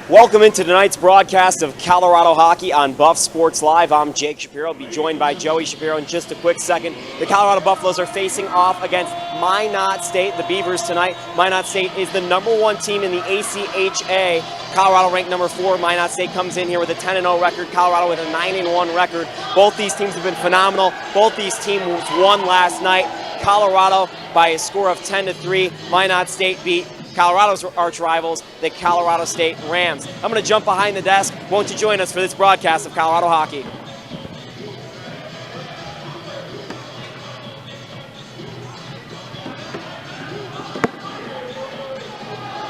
Welcome into tonight's broadcast of Colorado Hockey on Buff Sports Live. I'm Jake Shapiro. I'll be joined by Joey Shapiro in just a quick second. The Colorado Buffaloes are facing off against Minot State, the Beavers, tonight. Minot State is the #1 team in the ACHA. Colorado ranked number 4. Minot State comes in here with a 10-0 record. Colorado with a 9-1 record. Both these teams have been phenomenal. Both these teams won last night. Colorado by a score of 10-3. Minot State beat Colorado's arch rivals, the Colorado State Rams. I'm going to jump behind the desk. Won't you join us for this broadcast of Colorado Hockey?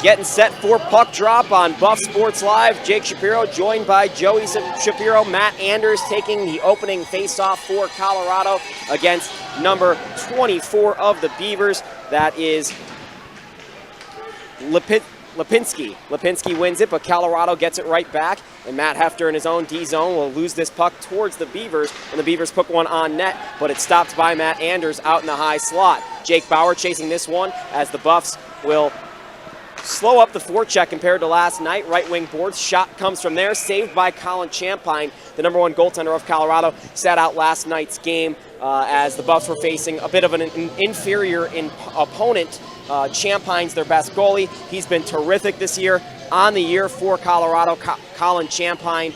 Getting set for puck drop on Buff Sports Live. Jake Shapiro joined by Joey Shapiro. Matt Anders taking the opening faceoff for Colorado against number 24 of the Beavers. That is Lipinski. Lipinski wins it, but Colorado gets it right back, and Matt Hefter in his own D-zone will lose this puck towards the Beavers, and the Beavers put one on net, but it's stopped by Matt Anders out in the high slot. Jake Bauer chasing this one as the Buffs will slow up the forecheck compared to last night. Right wing boards, shot comes from there, saved by Colin Champagne. The #1 goaltender of Colorado sat out last night's game as the Buffs were facing a bit of an inferior opponent. Champagne's their best goalie. He's been terrific this year. On the year for Colorado, Colin Champagne,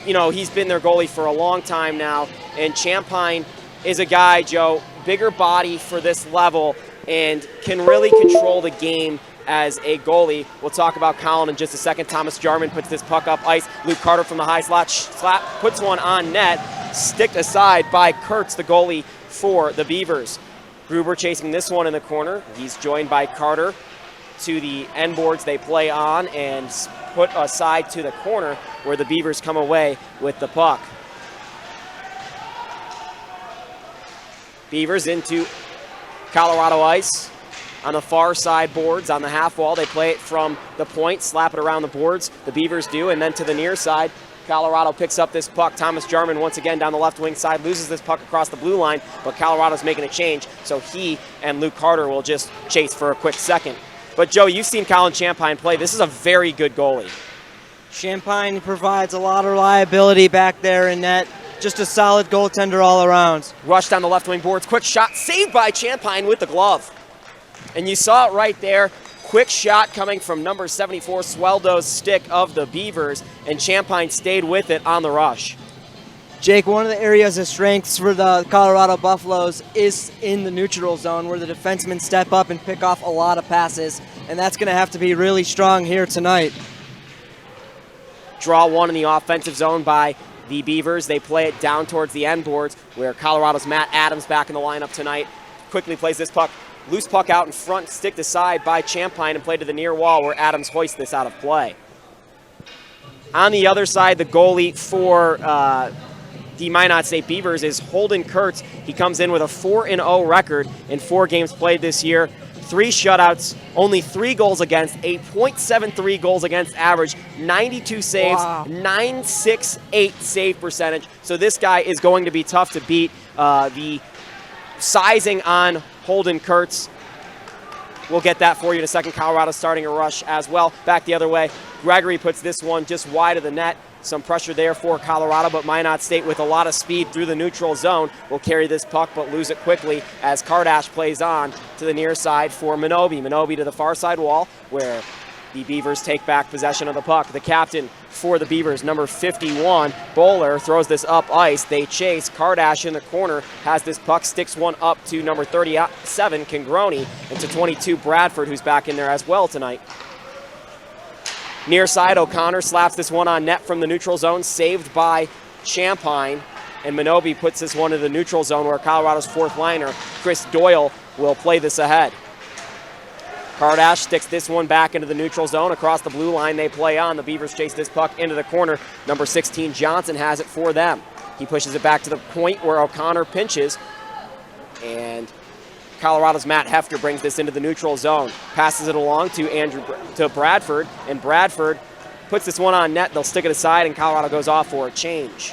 he's been their goalie for a long time now. And Champagne is a guy, Joe, bigger body for this level and can really control the game as a goalie. We'll talk about Colin in just a second. Thomas Jarman puts this puck up ice. Luke Carter from the high slot puts one on net, sticked aside by Kurtz, the goalie for the Beavers. Gruber chasing this one in the corner. He's joined by Carter to the end boards they play on and put aside to the corner where the Beavers come away with the puck. Beavers into Colorado ice on the far side boards on the half wall. They play it from the point, slap it around the boards. The Beavers do, and then to the near side. Colorado picks up this puck. Thomas Jarman once again down the left wing side loses this puck across the blue line, but Colorado's making a change, so he and Luke Carter will just chase for a quick second. But Joe, you've seen Colin Champagne play. This is a very good goalie. Champagne provides a lot of reliability back there in net. Just a solid goaltender all around. Rush down the left wing boards. Quick shot saved by Champagne with the glove. And you saw it right there. Quick shot coming from number 74, Sweldo's stick of the Beavers, and Champagne stayed with it on the rush. Jake, one of the areas of strengths for the Colorado Buffaloes is in the neutral zone where the defensemen step up and pick off a lot of passes, and that's going to have to be really strong here tonight. Draw one in the offensive zone by the Beavers. They play it down towards the end boards where Colorado's Matt Adams back in the lineup tonight. Quickly plays this puck. Loose puck out in front, sticked aside by Champagne and played to the near wall where Adams hoists this out of play. On the other side, the goalie for the Minot State Beavers is Holden Kurtz. He comes in with a 4-0 record in 4 games played this year. 3 shutouts, only 3 goals against, a .73 goals against average, 92 saves, wow. 968 save percentage. So this guy is going to be tough to beat. The sizing on Holden Kurtz, we'll get that for you in a second. Colorado starting a rush as well. Back the other way, Gregory puts this one just wide of the net. Some pressure there for Colorado, but Minot State with a lot of speed through the neutral zone will carry this puck but lose it quickly as Kardash plays on to the near side for Minobi. Minobi to the far side wall where the Beavers take back possession of the puck. The captain for the Beavers, number 51, Bowler, throws this up ice. They chase. Kardash in the corner has this puck, sticks one up to number 37, Congroni, and to 22, Bradford, who's back in there as well tonight. Near side, O'Connor slaps this one on net from the neutral zone, saved by Champagne, and Minobi puts this one in the neutral zone where Colorado's 4th liner, Chris Doyle, will play this ahead. Kardash sticks this one back into the neutral zone. Across the blue line they play on. The Beavers chase this puck into the corner. Number 16, Johnson, has it for them. He pushes it back to the point where O'Connor pinches. And Colorado's Matt Hefter brings this into the neutral zone. Passes it along to Bradford. And Bradford puts this one on net. They'll stick it aside, and Colorado goes off for a change.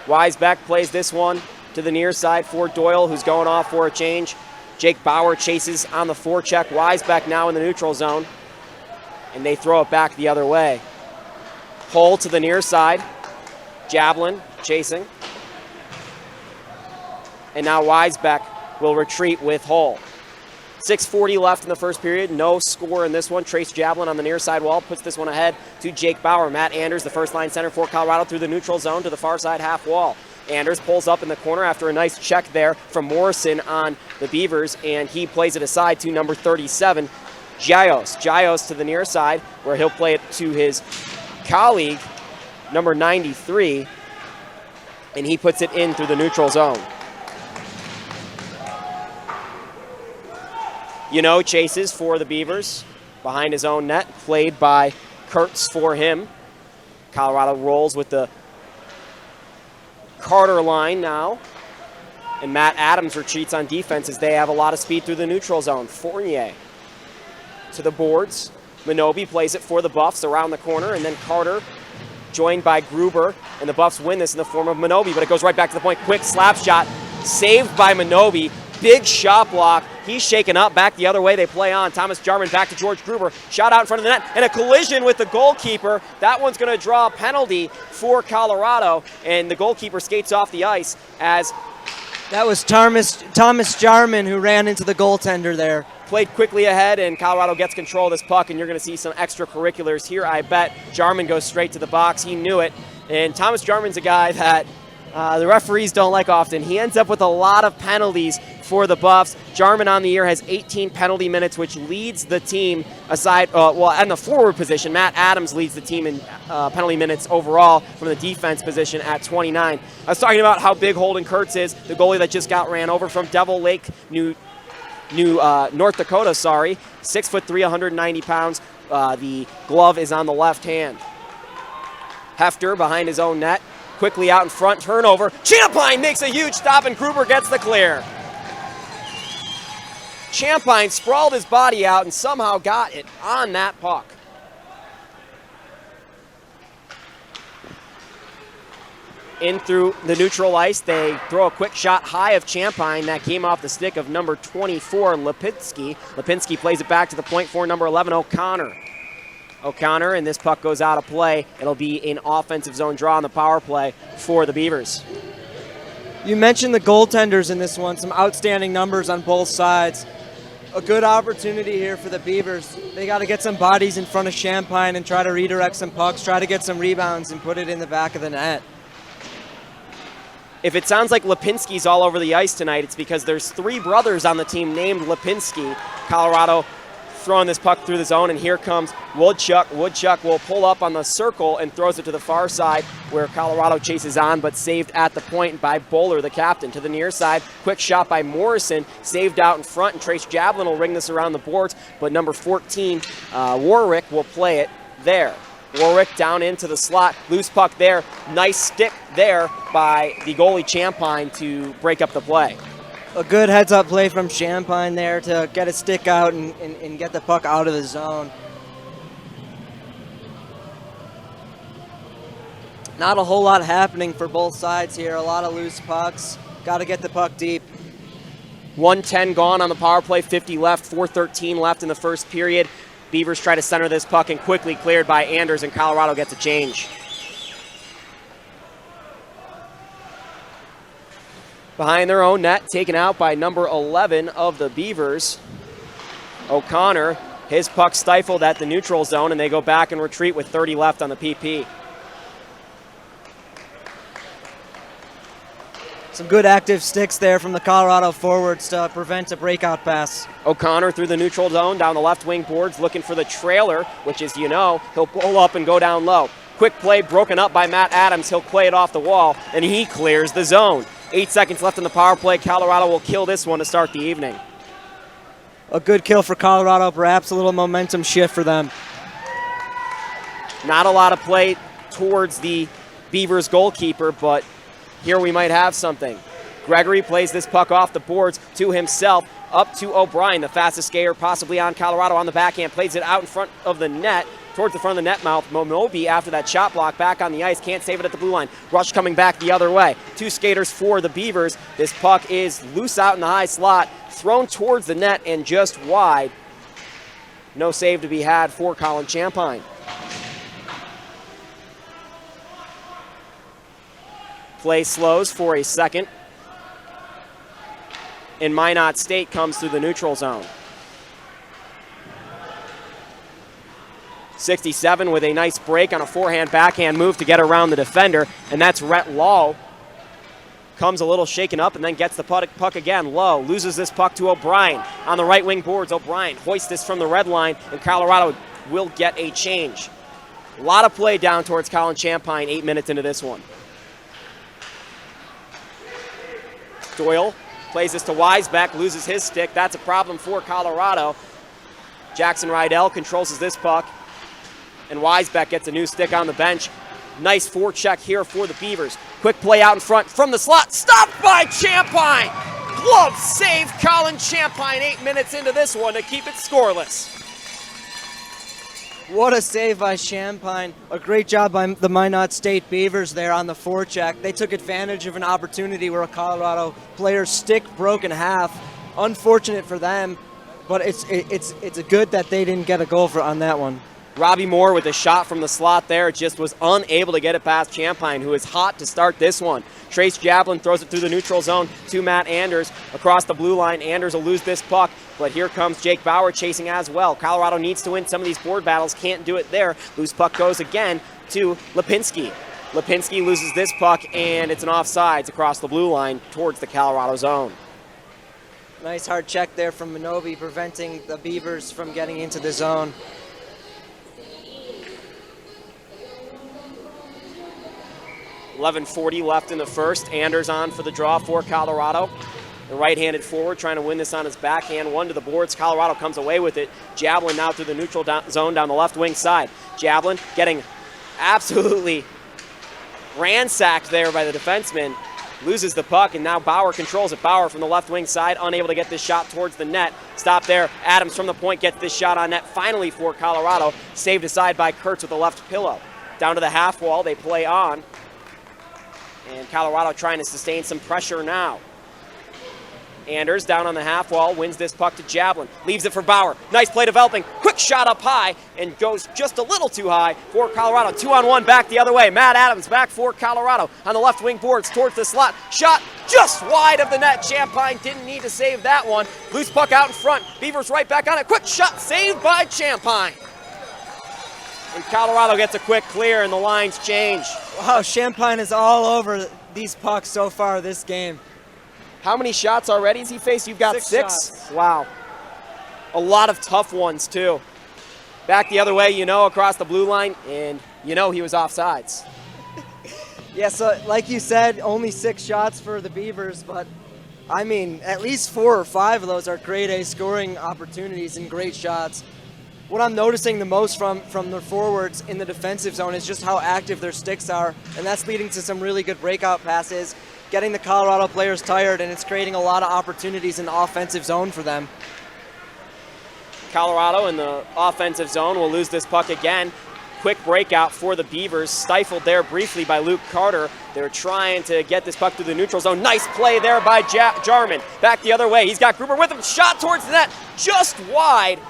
Weisbeck plays this one to the near side for Doyle, who's going off for a change. Jake Bauer chases on the forecheck. Weisbeck now in the neutral zone. And they throw it back the other way. Hull to the near side. Javelin chasing. And now Weisbeck will retreat with Hull. 6:40 left in the first period. No score in this one. Trace Javelin on the near side wall puts this one ahead to Jake Bauer. Matt Anders, the first line center for Colorado, through the neutral zone to the far side half wall. Anders pulls up in the corner after a nice check there from Morrison on the Beavers, and he plays it aside to number 37, Gios. Gios to the near side, where he'll play it to his colleague, number 93, and he puts it in through the neutral zone. Chases for the Beavers behind his own net, played by Kurtz for him. Colorado rolls with the Carter line now, and Matt Adams retreats on defense as they have a lot of speed through the neutral zone. Fournier to the boards. Minobi plays it for the Buffs around the corner, and then Carter joined by Gruber, and the Buffs win this in the form of Minobi, but it goes right back to the point. Quick slap shot, saved by Minobi. Big shot block. He's shaken up. Back the other way. They play on. Thomas Jarman back to George Gruber. Shot out in front of the net. And a collision with the goalkeeper. That one's going to draw a penalty for Colorado. And the goalkeeper skates off the ice as... That was Thomas Jarman who ran into the goaltender there. Played quickly ahead, and Colorado gets control of this puck, and you're going to see some extracurriculars here, I bet. Jarman goes straight to the box. He knew it. And Thomas Jarman's a guy that the referees don't like often. He ends up with a lot of penalties for the Buffs. Jarman on the year has 18 penalty minutes, which leads the team in the forward position. Matt Adams leads the team in penalty minutes overall from the defense position at 29. I was talking about how big Holden Kurtz is, the goalie that just got ran over from Devil Lake, North Dakota, 6'3", 190 pounds. The glove is on the left hand. Hefter behind his own net. Quickly out in front, turnover. Champagne makes a huge stop, and Gruber gets the clear. Champagne sprawled his body out and somehow got it on that puck. In through the neutral ice, they throw a quick shot high of Champagne that came off the stick of number 24, Lipinski. Lipinski plays it back to the point for number 11, O'Connor. O'Connor, and this puck goes out of play. It'll be an offensive zone draw on the power play for the Beavers. You mentioned the goaltenders in this one, some outstanding numbers on both sides. A good opportunity here for the Beavers. They got to get some bodies in front of Champagne and try to redirect some pucks, try to get some rebounds and put it in the back of the net. If it sounds like Lipinski's all over the ice tonight, it's because there's 3 brothers on the team named Lipinski. Colorado throwing this puck through the zone, and here comes Woodchuck. Woodchuck will pull up on the circle and throws it to the far side where Colorado chases on, but saved at the point by Bowler, the captain. To the near side, quick shot by Morrison, saved out in front, and Trace Javelin will ring this around the boards, but number 14, Warwick, will play it there. Warwick down into the slot, loose puck there. Nice stick there by the goalie Champagne to break up the play. A good heads-up play from Champagne there to get a stick out and get the puck out of the zone. Not a whole lot happening for both sides here. A lot of loose pucks. Got to get the puck deep. 1:10 gone on the power play, 50 left, 4:13 left in the first period. Beavers try to center this puck and quickly cleared by Anders, and Colorado gets a change. Behind their own net, taken out by number 11 of the Beavers. O'Connor, his puck stifled at the neutral zone, and they go back and retreat with 30 left on the PP. Some good active sticks there from the Colorado forwards to prevent a breakout pass. O'Connor through the neutral zone, down the left wing boards, looking for the trailer, which is, he'll pull up and go down low. Quick play broken up by Matt Adams. He'll play it off the wall, and he clears the zone. 8 seconds left in the power play. Colorado will kill this one to start the evening. A good kill for Colorado, perhaps a little momentum shift for them. Not a lot of play towards the Beavers goalkeeper, but here we might have something. Gregory plays this puck off the boards to himself, up to O'Brien, the fastest skater possibly on Colorado on the backhand. Plays it out in front of the net, towards the front of the net mouth. Momobi, after that shot block, back on the ice. Can't save it at the blue line. Rush coming back the other way. 2 skaters for the Beavers. This puck is loose out in the high slot, thrown towards the net and just wide. No save to be had for Colin Champagne. Play slows for a second. And Minot State comes through the neutral zone. 67 with a nice break on a forehand backhand move to get around the defender, and that's Rhett Lowe. Comes a little shaken up and then gets the puck again. Lowe loses this puck to O'Brien on the right wing boards. O'Brien hoists this from the red line, and Colorado will get a change. A lot of play down towards Colin Champagne 8 minutes into this one. Doyle plays this to Weisbeck, loses his stick. That's a problem for Colorado. Jackson Rydell controls this puck, and Weisbeck gets a new stick on the bench. Nice forecheck here for the Beavers. Quick play out in front from the slot. Stopped by Champagne. Glove save, Colin Champagne 8 minutes into this one to keep it scoreless. What a save by Champagne. A great job by the Minot State Beavers there on the forecheck. They took advantage of an opportunity where a Colorado player's stick broke in half. Unfortunate for them, but it's good that they didn't get a goal on that one. Robbie Moore with a shot from the slot there, just was unable to get it past Champagne, who is hot to start this one. Trace Javelin throws it through the neutral zone to Matt Anders across the blue line. Anders will lose this puck, but here comes Jake Bauer chasing as well. Colorado needs to win some of these board battles, can't do it there. Loose puck goes again to Lipinski. Lipinski loses this puck, and it's an offsides across the blue line towards the Colorado zone. Nice hard check there from Minobi, preventing the Beavers from getting into the zone. .11:40 left in the first. Anders on for the draw for Colorado. The right-handed forward trying to win this on his backhand. One to the boards. Colorado comes away with it. Javelin now through the neutral zone down the left wing side. Javelin getting absolutely ransacked there by the defenseman. Loses the puck, and now Bauer controls it. Bauer from the left wing side, unable to get this shot towards the net. Stop there. Adams from the point gets this shot on net finally for Colorado. Saved aside by Kurtz with the left pillow. Down to the half wall, they play on. And Colorado trying to sustain some pressure now. Anders down on the half wall, wins this puck to Javelin. Leaves it for Bauer. Nice play developing. Quick shot up high and goes just a little too high for Colorado. 2-on-1 back the other way. Matt Adams back for Colorado on the left wing boards towards the slot. Shot just wide of the net. Champagne didn't need to save that one. Loose puck out in front. Beavers right back on it. Quick shot saved by Champagne. And Colorado gets a quick clear, and the lines change. Wow, Champagne is all over these pucks so far this game. How many shots already has he faced? You've got six? Wow. A lot of tough ones, too. Back the other way, across the blue line, and he was offsides. Yeah, so like you said, only 6 shots for the Beavers, but I mean, at least 4 or 5 of those are grade A scoring opportunities and great shots. What I'm noticing the most from their forwards in the defensive zone is just how active their sticks are, and that's leading to some really good breakout passes, getting the Colorado players tired, and it's creating a lot of opportunities in the offensive zone for them. Colorado in the offensive zone will lose this puck again. Quick breakout for the Beavers, stifled there briefly by Luke Carter. They're trying to get this puck through the neutral zone. Nice play there by Jarman. Back the other way, he's got Gruber with him. Shot towards the net, just wide.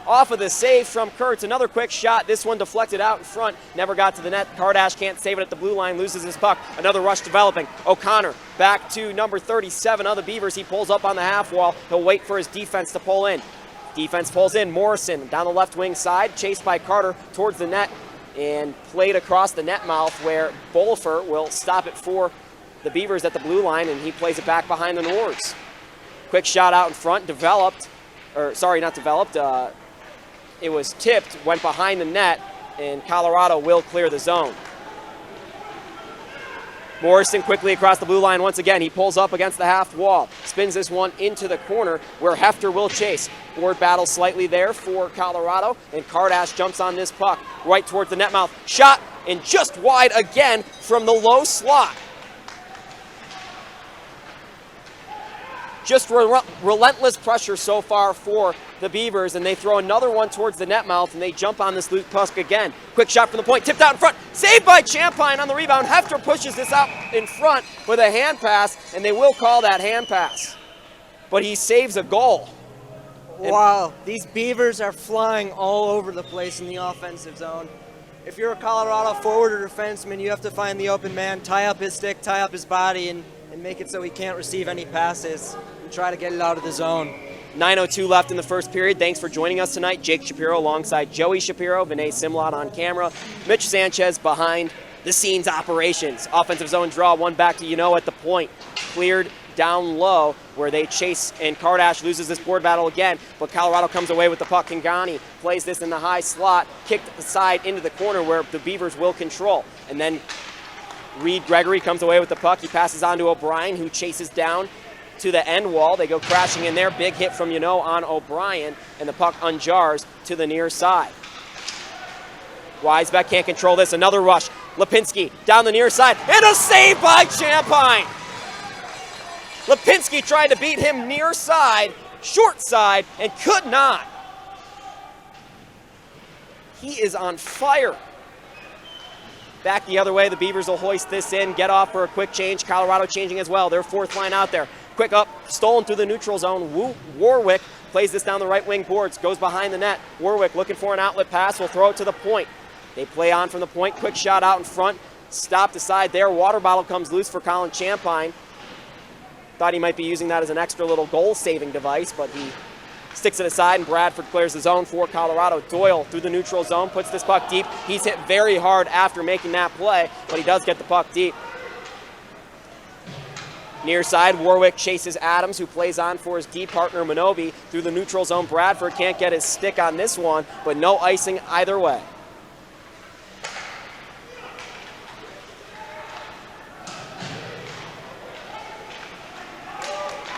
Off of the save from Kurtz. Another quick shot. This one deflected out in front. Never got to the net. Kardash can't save it at the blue line. Loses his puck. Another rush developing. O'Connor back to number 37 of the Beavers. He pulls up on the half wall. He'll wait for his defense to pull in. Defense pulls in. Morrison down the left wing side. Chased by Carter towards the net. And played across the net mouth where Bolfer will stop it for the Beavers at the blue line. And he plays it back behind the Nords. Quick shot out in front. It was tipped, went behind the net, and Colorado will clear the zone. Morrison quickly across the blue line once again. He pulls up against the half wall, spins this one into the corner where Hefter will chase. Board battle slightly there for Colorado, and Kardash jumps on this puck right towards the net mouth. Shot, and just wide again from the low slot. Just relentless pressure so far for the Beavers, and they throw another one towards the net mouth, and they jump on this loose puck again. Quick shot from the point, tipped out in front, saved by Champagne on the rebound. Hefter pushes this out in front with a hand pass, and they will call that hand pass. But he saves a goal. Wow, these Beavers are flying all over the place in the offensive zone. If you're a Colorado forward or defenseman, you have to find the open man, tie up his stick, tie up his body, and make it so he can't receive any passes and try to get it out of the zone. 9:02 left in the first period. Thanks for joining us tonight. Jake Shapiro alongside Joey Shapiro, Vinay Simlot on camera, Mitch Sanchez behind the scenes operations. Offensive zone draw, one back to at the point. Cleared down low where they chase, and Kardash loses this board battle again, but Colorado comes away with the puck. Kangani plays this in the high slot, kicked aside into the corner where the Beavers will control. And then Reed Gregory comes away with the puck. He passes on to O'Brien, who chases down to the end wall. They go crashing in there. Big hit from on O'Brien, and the puck unjars to the near side. Weisbeck can't control this. Another rush. Lipinski down the near side, and a save by Champagne. Lipinski tried to beat him near side, short side, and could not. He is on fire. Back the other way, the Beavers will hoist this in, get off for a quick change. Colorado changing as well. Their fourth line out there. Quick up, stolen through the neutral zone. Warwick plays this down the right wing boards, goes behind the net. Warwick looking for an outlet pass, will throw it to the point. They play on from the point, quick shot out in front. Stopped aside there. Water bottle comes loose for Colin Champagne. Thought he might be using that as an extra little goal-saving device, but he sticks it aside, and Bradford clears the zone for Colorado. Doyle through the neutral zone, puts this puck deep. He's hit very hard after making that play, but he does get the puck deep. Near side, Warwick chases Adams, who plays on for his D partner Minobi. Through the neutral zone, Bradford can't get his stick on this one, but no icing either way.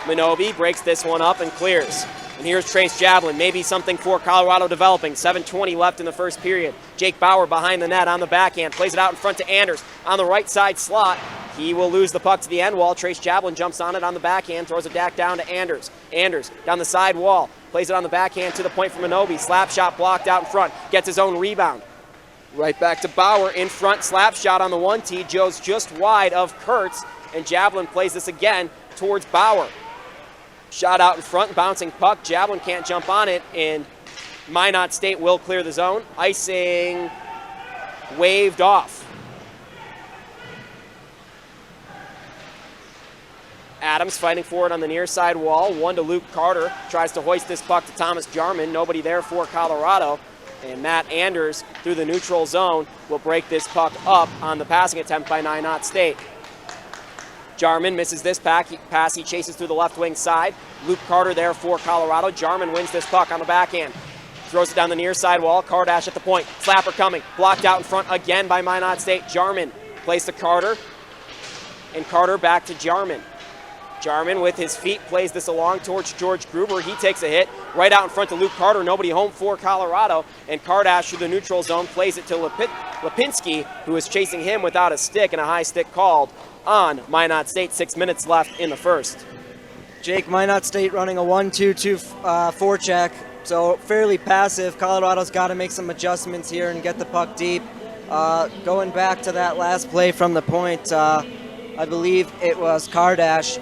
Minobi breaks this one up and clears. And here's Trace Javelin, maybe something for Colorado developing. 7:20 left in the first period. Jake Bauer behind the net on the backhand, plays it out in front to Anders on the right side slot. He will lose the puck to the end wall. Trace Javelin jumps on it on the backhand, throws it back down to Anders. Anders down the side wall, plays it on the backhand to the point for Minobi. Slap shot blocked out in front, gets his own rebound. Right back to Bauer in front, slap shot on the 1T. Joe's just wide of Kurtz, and Javelin plays this again towards Bauer. Shot out in front, bouncing puck. Javelin can't jump on it, and Minot State will clear the zone. Icing waved off. Adams fighting for it on the near side wall. One to Luke Carter. Tries to hoist this puck to Thomas Jarman. Nobody there for Colorado. And Matt Anders through the neutral zone will break this puck up on the passing attempt by Minot State. Jarman misses this pass. He chases through the left wing side. Luke Carter there for Colorado. Jarman wins this puck on the backhand. Throws it down the near side wall. Kardash at the point. Slapper coming. Blocked out in front again by Minot State. Jarman plays to Carter. And Carter back to Jarman. Jarman with his feet plays this along towards George Gruber. He takes a hit right out in front to Luke Carter. Nobody home for Colorado. And Kardash through the neutral zone plays it to Lipinski, who is chasing him without a stick, and a high stick called on Minot State. 6 minutes left in the first. Jake, Minot State running a 1-2-2 forecheck, so fairly passive. Colorado's got to make some adjustments here and get the puck deep. Going back to that last play from the point, I believe it was Kardash.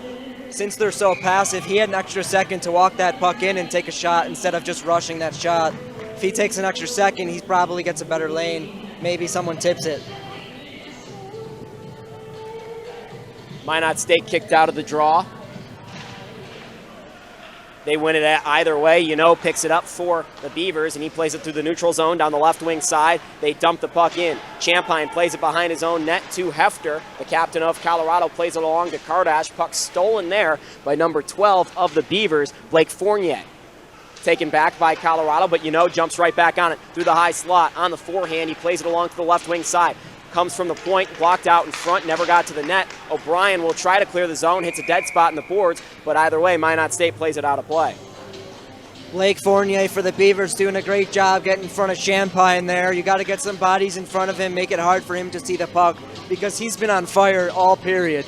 Since they're so passive, he had an extra second to walk that puck in and take a shot instead of just rushing that shot. If he takes an extra second, he probably gets a better lane. Maybe someone tips it. Minot State kicked out of the draw. They win it either way. Picks it up for the Beavers, and he plays it through the neutral zone down the left wing side. They dump the puck in. Champagne plays it behind his own net to Hefter. The captain of Colorado plays it along to Kardash. Puck stolen there by number 12 of the Beavers, Blake Fournier. Taken back by Colorado, but jumps right back on it through the high slot. On the forehand, he plays it along to the left wing side. Comes from the point, blocked out in front, never got to the net. O'Brien will try to clear the zone, hits a dead spot in the boards, but either way, Minot State plays it out of play. Blake Fournier for the Beavers doing a great job getting in front of Champagne there. You got to get some bodies in front of him, make it hard for him to see the puck, because he's been on fire all period.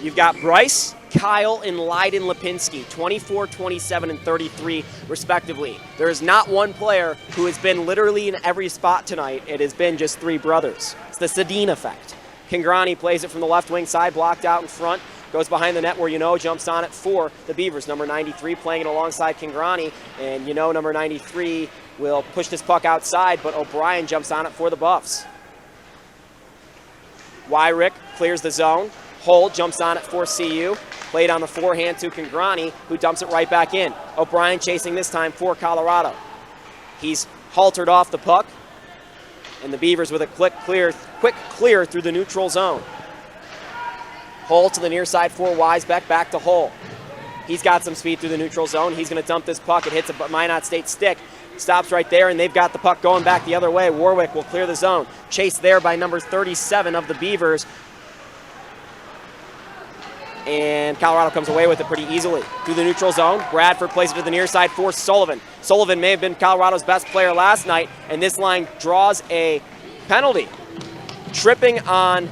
You've got Bryce, Kyle and Leiden Lipinski, 24, 27, and 33, respectively. There is not one player who has been literally in every spot tonight. It has been just three brothers. It's the Sedin effect. Kingrani plays it from the left wing side, blocked out in front, goes behind the net where jumps on it for the Beavers. Number 93 playing it alongside Kingrani, and number 93 will push this puck outside, but O'Brien jumps on it for the Buffs. Wyrick clears the zone. Hull jumps on it for CU. Played on the forehand to Kingrani, who dumps it right back in. O'Brien chasing this time for Colorado. He's haltered off the puck, and the Beavers with a quick clear through the neutral zone. Hull to the near side for Weisbeck, back to Hull. He's got some speed through the neutral zone. He's going to dump this puck. It hits a Minot State stick. Stops right there, and they've got the puck going back the other way. Warwick will clear the zone. Chased there by number 37 of the Beavers. And Colorado comes away with it pretty easily. Through the neutral zone, Bradford plays it to the near side for Sullivan. Sullivan may have been Colorado's best player last night, and this line draws a penalty. Tripping on,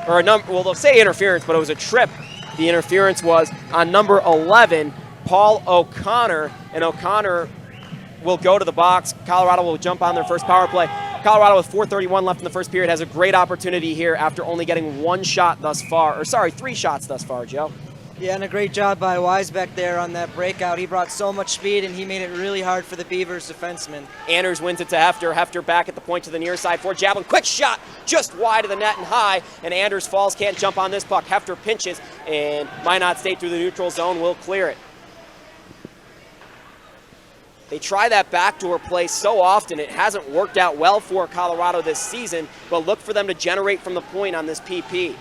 they'll say interference, but it was a trip. The interference was on number 11, Paul O'Connor, and O'Connor will go to the box. Colorado will jump on their first power play. Colorado with 4:31 left in the first period has a great opportunity here after only getting three shots thus far, Joe. Yeah, and a great job by Weisbeck there on that breakout. He brought so much speed, and he made it really hard for the Beavers defensemen. Anders wins it to Hefter. Hefter back at the point to the near side for Jablin. Quick shot, just wide of the net and high, and Anders falls, can't jump on this puck. Hefter pinches, and Minot State through the neutral zone will clear it. They try that backdoor play so often. It hasn't worked out well for Colorado this season, but look for them to generate from the point on this PP.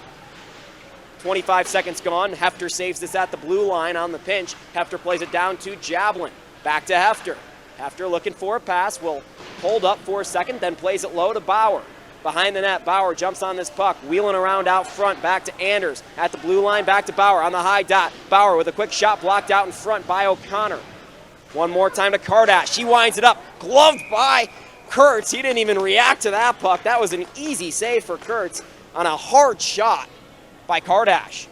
25 seconds gone. Hefter saves this at the blue line on the pinch. Hefter plays it down to Jablin. Back to Hefter. Hefter looking for a pass, will hold up for a second, then plays it low to Bauer. Behind the net, Bauer jumps on this puck, wheeling around out front, back to Anders. At the blue line, back to Bauer on the high dot. Bauer with a quick shot blocked out in front by O'Connor. One more time to Kardash. He winds it up. Gloved by Kurtz. He didn't even react to that puck. That was an easy save for Kurtz on a hard shot by Kardash.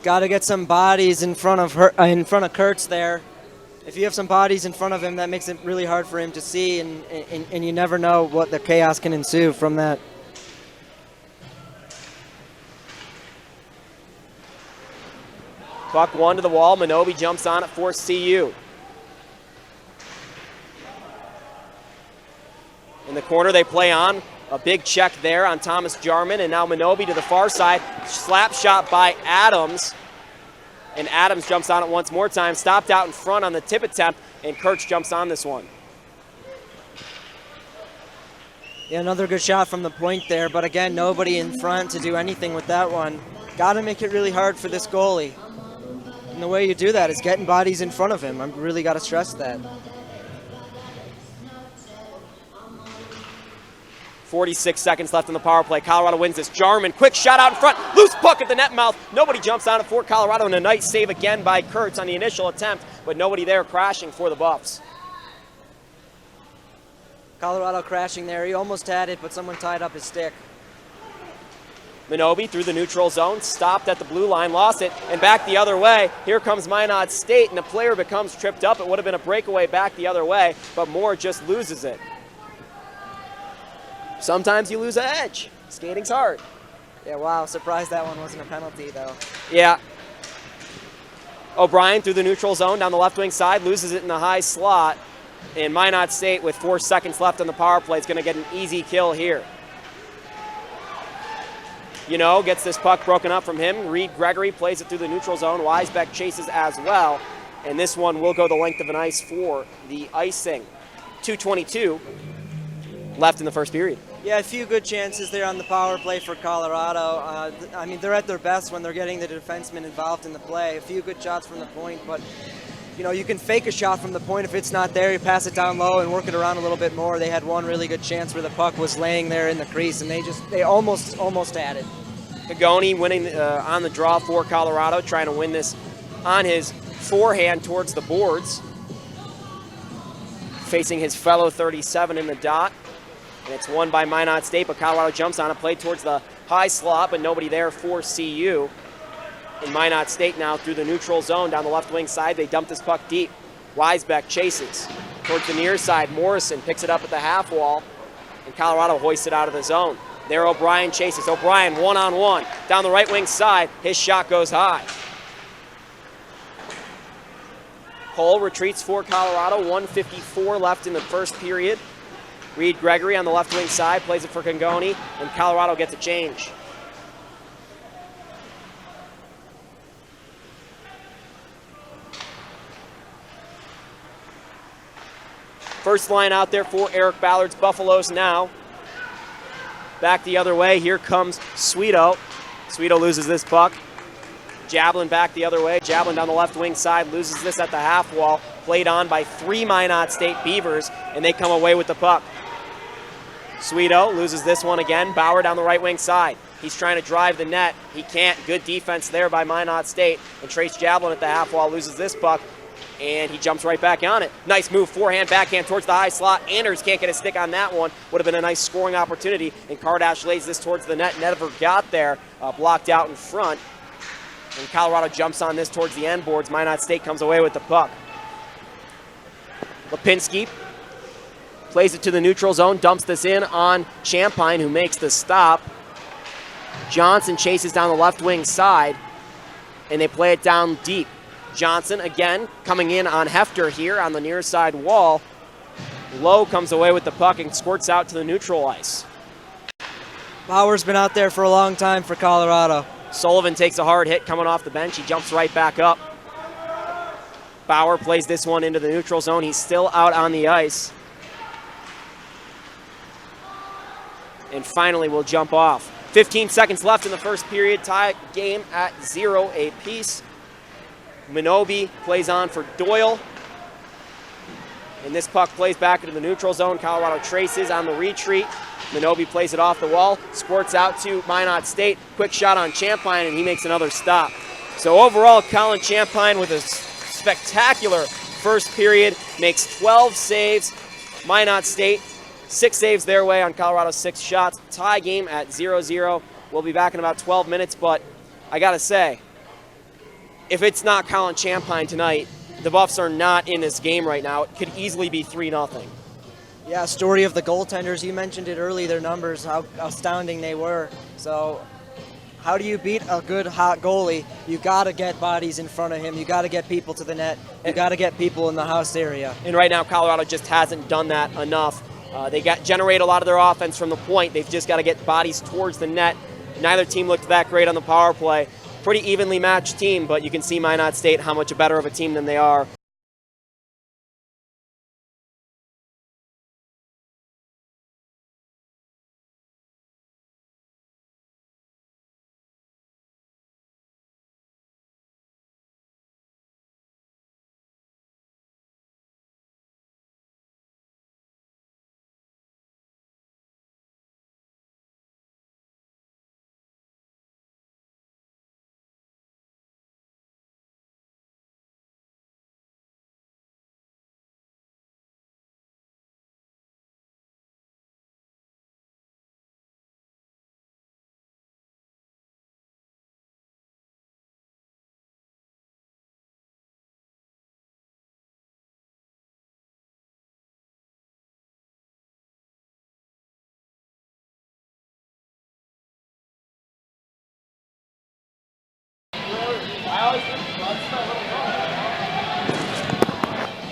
Got to get some bodies in front of Kurtz there. If you have some bodies in front of him, that makes it really hard for him to see, and you never know what the chaos can ensue from that. Puck one to the wall. Minobi jumps on it for CU. In the corner, they play on. A big check there on Thomas Jarman, and now Minobi to the far side. Slap shot by Adams. And Adams jumps on it once more time. Stopped out in front on the tip attempt, and Kurtz jumps on this one. Yeah, another good shot from the point there, but again, nobody in front to do anything with that one. Got to make it really hard for this goalie. And the way you do that is getting bodies in front of him. I've really got to stress that. 46 seconds left in the power play. Colorado wins this. Jarman, quick shot out in front. Loose puck at the net mouth. Nobody jumps on it for Colorado, and a nice save again by Kurtz on the initial attempt, but nobody there crashing for the Buffs. Colorado crashing there. He almost had it, but someone tied up his stick. Minobi through the neutral zone, stopped at the blue line, lost it, and back the other way. Here comes Minot State, and the player becomes tripped up. It would have been a breakaway back the other way, but Moore just loses it. Sometimes you lose an edge. Skating's hard. Yeah, wow, surprised that one wasn't a penalty, though. Yeah. O'Brien through the neutral zone down the left wing side, loses it in the high slot, and Minot State with 4 seconds left on the power play is going to get an easy kill here. Gets this puck broken up from him. Reed Gregory plays it through the neutral zone. Weisbeck chases as well. And this one will go the length of an ice for the icing. 2:22 left in the first period. Yeah, a few good chances there on the power play for Colorado. They're at their best when they're getting the defensemen involved in the play. A few good shots from the point, but you can fake a shot from the point. If it's not there, you pass it down low and work it around a little bit more. They had one really good chance where the puck was laying there in the crease, and they almost had it. Pagoni winning on the draw for Colorado, trying to win this on his forehand towards the boards. Facing his fellow 37 in the dot. And it's won by Minot State, but Colorado jumps on it, played towards the high slot, but nobody there for CU. in Minot State now through the neutral zone down the left wing side. They dump this puck deep. Weisbeck chases towards the near side. Morrison picks it up at the half wall, and Colorado hoists it out of the zone. There O'Brien chases. O'Brien one-on-one down the right wing side. His shot goes high. Cole retreats for Colorado. 1:54 left in the first period. Reed Gregory on the left wing side plays it for Congoni, and Colorado gets a change. First line out there for Eric Ballard's Buffaloes now. Back the other way. Here comes Sweeto. Sweeto loses this puck. Jablin back the other way. Jablin down the left wing side loses this at the half wall. Played on by 3 Minot State Beavers, and they come away with the puck. Sweeto loses this one again. Bauer down the right wing side. He's trying to drive the net. He can't. Good defense there by Minot State. And Trace Jablin at the half wall loses this puck, and he jumps right back on it. Nice move, forehand, backhand towards the high slot. Anders can't get a stick on that one. Would have been a nice scoring opportunity, and Kardash lays this towards the net. Never got there, blocked out in front. And Colorado jumps on this towards the end boards. Minot State comes away with the puck. Lipinski plays it to the neutral zone, dumps this in on Champagne, who makes the stop. Johnson chases down the left wing side, and they play it down deep. Johnson again coming in on Hefter here on the near side wall. Lowe comes away with the puck and squirts out to the neutral ice. Bauer's been out there for a long time for Colorado. Sullivan takes a hard hit coming off the bench. He jumps right back up. Bauer plays this one into the neutral zone. He's still out on the ice. And finally will jump off. 15 seconds left in the first period. Tie game at 0 apiece. Minobi plays on for Doyle. And this puck plays back into the neutral zone. Colorado traces on the retreat. Minobi plays it off the wall, squirts out to Minot State. Quick shot on Champagne, and he makes another stop. So overall, Colin Champagne with a spectacular first period, makes 12 saves. Minot State, 6 saves their way on Colorado's 6 shots. Tie game at 0-0. We'll be back in about 12 minutes, but I gotta say, if it's not Colin Champagne tonight, the Buffs are not in this game right now. It could easily be 3-0. Yeah, story of the goaltenders. You mentioned it early, their numbers, how astounding they were. So how do you beat a good, hot goalie? You got to get bodies in front of him. You got to get people to the net. You got to get people in the house area. And right now, Colorado just hasn't done that enough. They generate a lot of their offense from the point. They've just got to get bodies towards the net. Neither team looked that great on the power play. Pretty evenly matched team, but you can see Minot State how much better of a team than they are.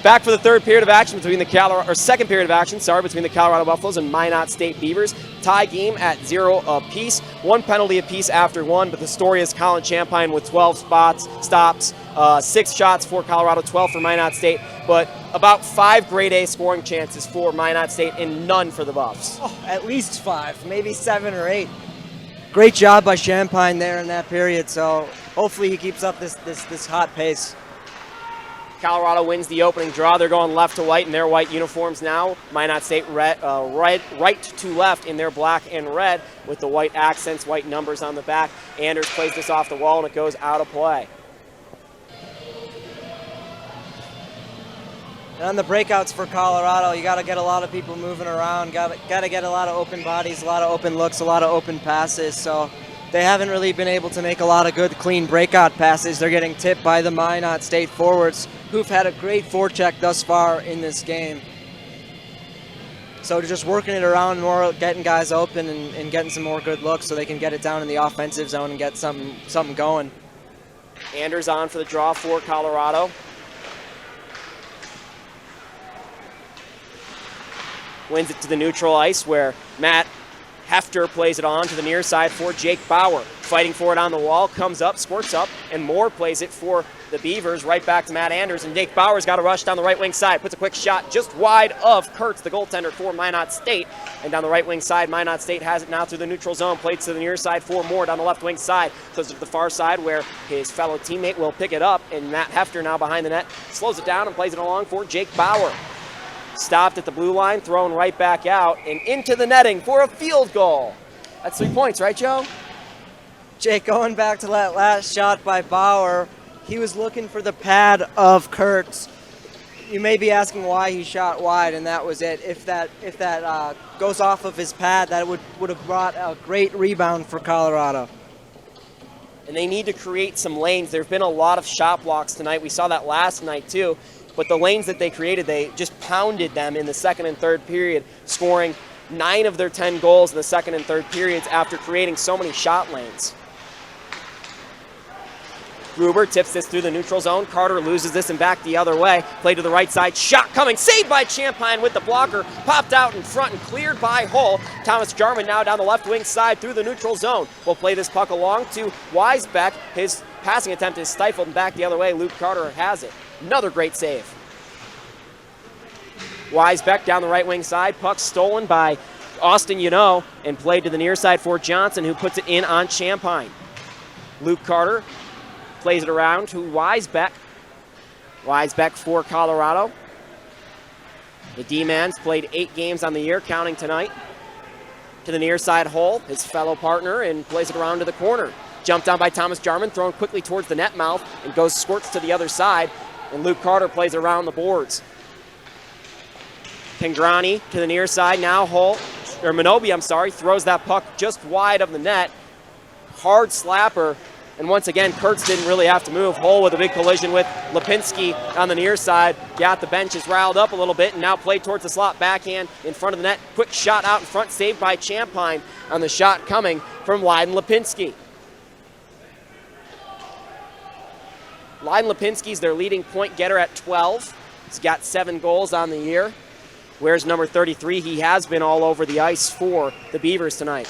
Back for the third period of action between the second period of action, between the Colorado Buffaloes and Minot State Beavers. Tie game at 0 apiece. 1 penalty apiece after 1, but the story is Colin Champagne with 12 stops, 6 shots for Colorado, 12 for Minot State, but about 5 grade A scoring chances for Minot State and none for the Buffs. Oh, at least 5, maybe 7 or 8. Great job by Champagne there in that period, so hopefully he keeps up this hot pace. Colorado wins the opening draw. They're going left to white in their white uniforms now. Minot State right to left in their black and red with the white accents, white numbers on the back. Anders plays this off the wall, and it goes out of play. And on the breakouts for Colorado, you got to get a lot of people moving around. Got to get a lot of open bodies, a lot of open looks, a lot of open passes. So they haven't really been able to make a lot of good, clean breakout passes. They're getting tipped by the Minot State forwards, who've had a great forecheck thus far in this game. So just working it around more, getting guys open and getting some more good looks so they can get it down in the offensive zone and get something going. Anders on for the draw for Colorado. Wins it to the neutral ice where Matt Hefter plays it on to the near side for Jake Bauer. Fighting for it on the wall, comes up, squirts up, and Moore plays it for the Beavers right back to Matt Anders. And Jake Bauer's got a rush down the right wing side. Puts a quick shot just wide of Kurtz, the goaltender for Minot State. And down the right wing side, Minot State has it now through the neutral zone. Plays to the near side for Moore down the left wing side. So to the far side where his fellow teammate will pick it up. And Matt Hefter now behind the net slows it down and plays it along for Jake Bauer. Stopped at the blue line, thrown right back out and into the netting for a field goal. That's 3 points, right, Joe? Jake, going back to that last shot by Bauer, he was looking for the pad of Kurtz. You may be asking why he shot wide, and that was it. If that goes off of his pad, that would have brought a great rebound for Colorado. And they need to create some lanes. There have been a lot of shot blocks tonight. We saw that last night, too. But the lanes that they created, they just pounded them in the second and third period, scoring 9 of their 10 goals in the second and third periods after creating so many shot lanes. Gruber tips this through the neutral zone. Carter loses this and back the other way. Play to the right side. Shot coming. Saved by Champagne with the blocker. Popped out in front and cleared by Hull. Thomas Jarman now down the left wing side through the neutral zone. Will play this puck along to Weisbeck. His passing attempt is stifled and back the other way. Luke Carter has it. Another great save. Weisbeck down the right wing side. Puck stolen by Austin Minot and played to the near side for Johnson, who puts it in on Champagne. Luke Carter plays it around to Weisbeck. Weisbeck for Colorado. The D-man's played 8 games on the year, counting tonight. To the near side Hull, his fellow partner, and plays it around to the corner. Jumped on by Thomas Jarman, thrown quickly towards the net mouth, and goes squirts to the other side. And Luke Carter plays it around the boards. Pingrani to the near side, now Minobi, throws that puck just wide of the net. Hard slapper, and once again, Kurtz didn't really have to move. Hull with a big collision with Lipinski on the near side. Got the benches riled up a little bit, and now played towards the slot backhand in front of the net. Quick shot out in front, saved by Champagne on the shot coming from Leiden Lipinski. Leiden Lipinski's their leading point getter at 12. He's got 7 goals on the year. Wears number 33. He has been all over the ice for the Beavers tonight.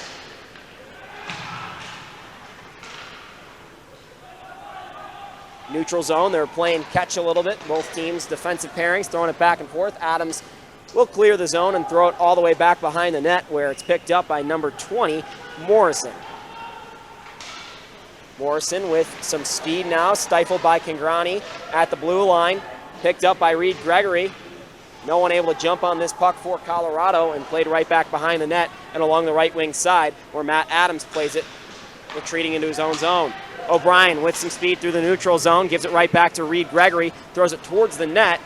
Neutral zone, they're playing catch a little bit. Both teams' defensive pairings, throwing it back and forth. Adams will clear the zone and throw it all the way back behind the net where it's picked up by number 20, Morrison. Morrison with some speed now, stifled by Kingrani at the blue line. Picked up by Reed Gregory. No one able to jump on this puck for Colorado and played right back behind the net and along the right wing side where Matt Adams plays it, retreating into his own zone. O'Brien with some speed through the neutral zone, gives it right back to Reed Gregory, throws it towards the net,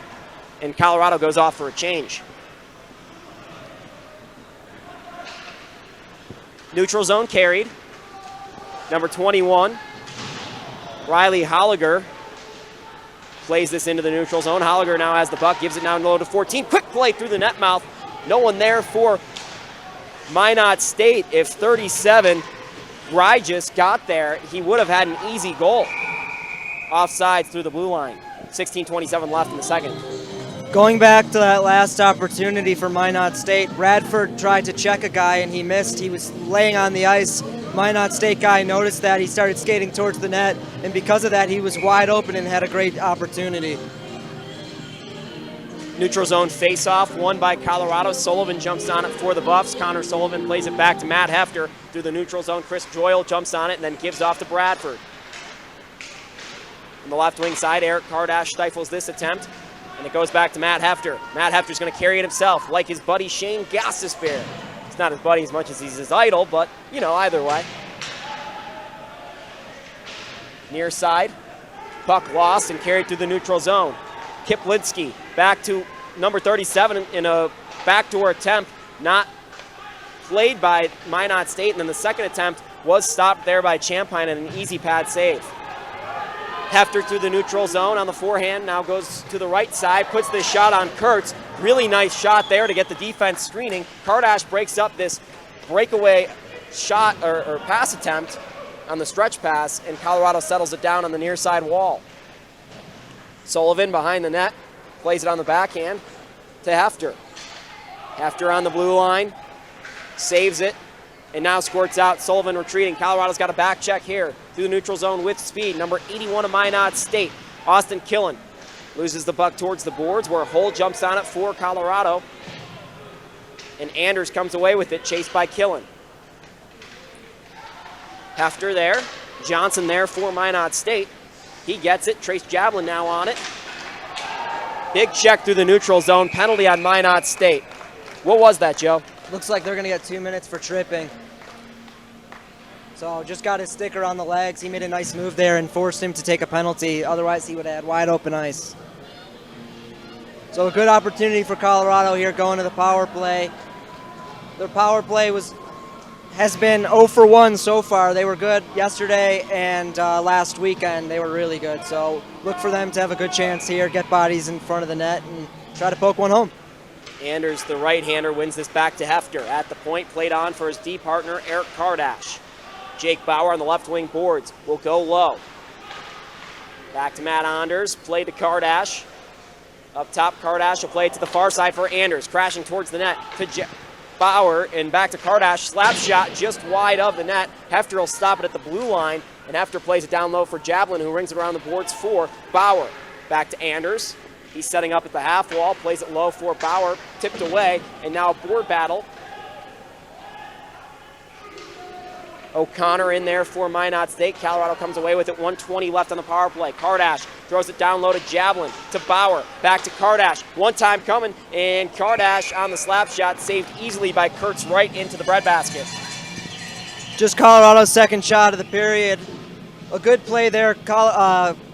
and Colorado goes off for a change. Neutral zone carried. Number 21, Riley Holliger, plays this into the neutral zone. Holliger now has the puck, gives it down low to 14. Quick play through the net mouth. No one there for Minot State. If 37 Rygis got there, he would have had an easy goal. Offsides through the blue line. 16:27 left in the second. Going back to that last opportunity for Minot State, Bradford tried to check a guy and he missed. He was laying on the ice. Minot State guy noticed that. He started skating towards the net, and because of that, he was wide open and had a great opportunity. Neutral zone face-off, won by Colorado. Sullivan jumps on it for the Buffs. Connor Sullivan plays it back to Matt Hefter through the neutral zone. Chris Joyle jumps on it and then gives off to Bradford. On the left wing side, Eric Kardash stifles this attempt, and it goes back to Matt Hefter. Matt Hefter's going to carry it himself, like his buddy Shane Gastisbehere. He's not his buddy as much as he's his idol, but, you know, either way. Near side, puck lost and carried through the neutral zone. Kiplinsky back to number 37 in a backdoor attempt, not played by Minot State, and then the second attempt was stopped there by Champagne and an easy pad save. Hefter through the neutral zone on the forehand, now goes to the right side, puts the shot on Kurtz. Really nice shot there to get the defense screening. Kardash breaks up this breakaway shot or pass attempt on the stretch pass, and Colorado settles it down on the near side wall. Sullivan behind the net, plays it on the backhand to Hefter. Hefter on the blue line, saves it, and now squirts out. Sullivan retreating. Colorado's got a back check here through the neutral zone with speed. Number 81 of Minot State, Austin Killen, loses the puck towards the boards where Hull jumps on it for Colorado. And Anders comes away with it, chased by Killen. Hefter there. Johnson there for Minot State. He gets it. Trace Javelin now on it. Big check through the neutral zone. Penalty on Minot State. What was that, Joe? Looks like they're going to get 2 minutes for tripping. So just got his sticker on the legs. He made a nice move there and forced him to take a penalty. Otherwise, he would have had wide open ice. So a good opportunity for Colorado here going to the power play. Their power play has been 0 for 1 so far. They were good yesterday and last weekend. They were really good. So look for them to have a good chance here, get bodies in front of the net, and try to poke one home. Anders, the right-hander, wins this back to Hefter. At the point, played on for his D partner, Eric Kardash. Jake Bauer on the left wing boards will go low. Back to Matt Anders, play to Kardash. Up top, Kardash will play it to the far side for Anders, crashing towards the net to Bauer, and back to Kardash. Slap shot just wide of the net. Hefter will stop it at the blue line, and Hefter plays it down low for Javelin, who rings it around the boards for Bauer. Back to Anders. He's setting up at the half wall, plays it low for Bauer, tipped away, and now a board battle. O'Connor in there for Minot State. Colorado comes away with it. 1:20 left on the power play. Kardash throws it down low to Javelin, to Bauer, back to Kardash. One time coming, and Kardash on the slap shot, saved easily by Kurtz right into the breadbasket. Just Colorado's second shot of the period. A good play there.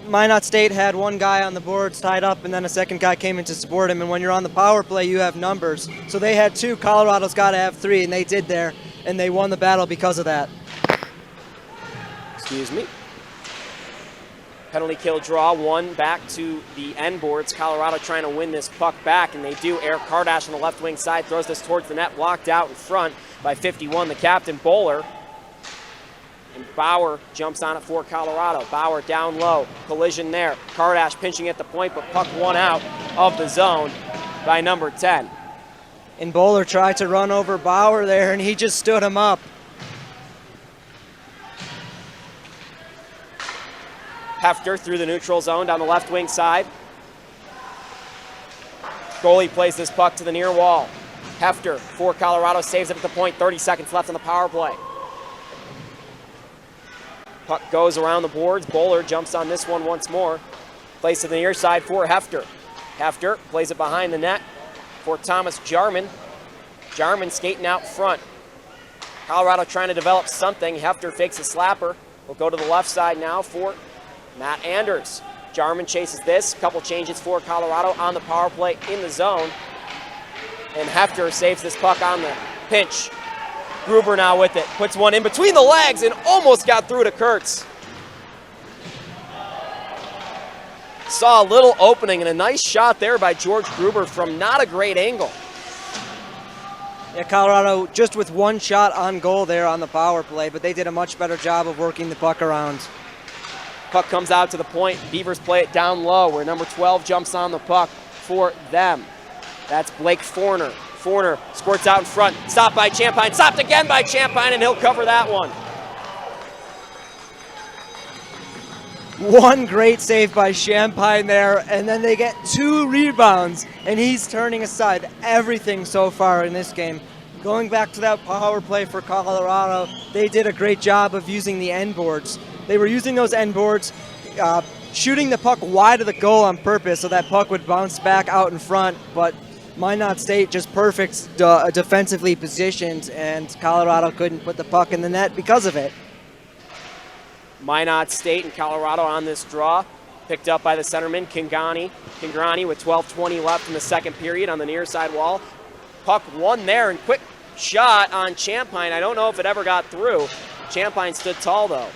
Minot State had one guy on the boards tied up, and then a second guy came in to support him. And when you're on the power play, you have numbers. So they had 2. Colorado's got to have 3, and they did there. And they won the battle because of that. Excuse me. Penalty kill draw, 1 back to the end boards. Colorado trying to win this puck back, and they do. Eric Kardash on the left wing side throws this towards the net, blocked out in front by 51, the captain, Bowler. And Bauer jumps on it for Colorado. Bauer down low, collision there. Kardash pinching at the point, but puck won out of the zone by number 10. And Bowler tried to run over Bauer there, and he just stood him up. Hefter through the neutral zone down the left wing side. Goalie plays this puck to the near wall. Hefter for Colorado saves it at the point. 30 seconds left on the power play. Puck goes around the boards. Bowler jumps on this one once more. Plays to the near side for Hefter. Hefter plays it behind the net for Thomas Jarman. Jarman skating out front. Colorado trying to develop something. Hefter fakes a slapper. We'll go to the left side now for Matt Anders. Jarman chases this. Couple changes for Colorado on the power play in the zone. And Hefter saves this puck on the pinch. Gruber now with it. Puts one in between the legs and almost got through to Kurtz. Saw a little opening and a nice shot there by George Gruber from not a great angle. Yeah, Colorado just with 1 shot on goal there on the power play, but they did a much better job of working the puck around. Puck comes out to the point. Beavers play it down low where number 12 jumps on the puck for them. That's Blake Forner. Forner squirts out in front. Stopped by Champagne. Stopped again by Champagne, and he'll cover that one. One great save by Champagne there, and then they get 2 rebounds, and he's turning aside everything so far in this game. Going back to that power play for Colorado, they did a great job of using the end boards. They were using those end boards, shooting the puck wide of the goal on purpose so that puck would bounce back out in front, but Minot State just perfect defensively positioned, and Colorado couldn't put the puck in the net because of it. Minot State and Colorado on this draw. Picked up by the centerman, Kingrani with 12:20 left in the second period on the near side wall. Puck won there, and quick shot on Champagne. I don't know if it ever got through. Champagne stood tall, though.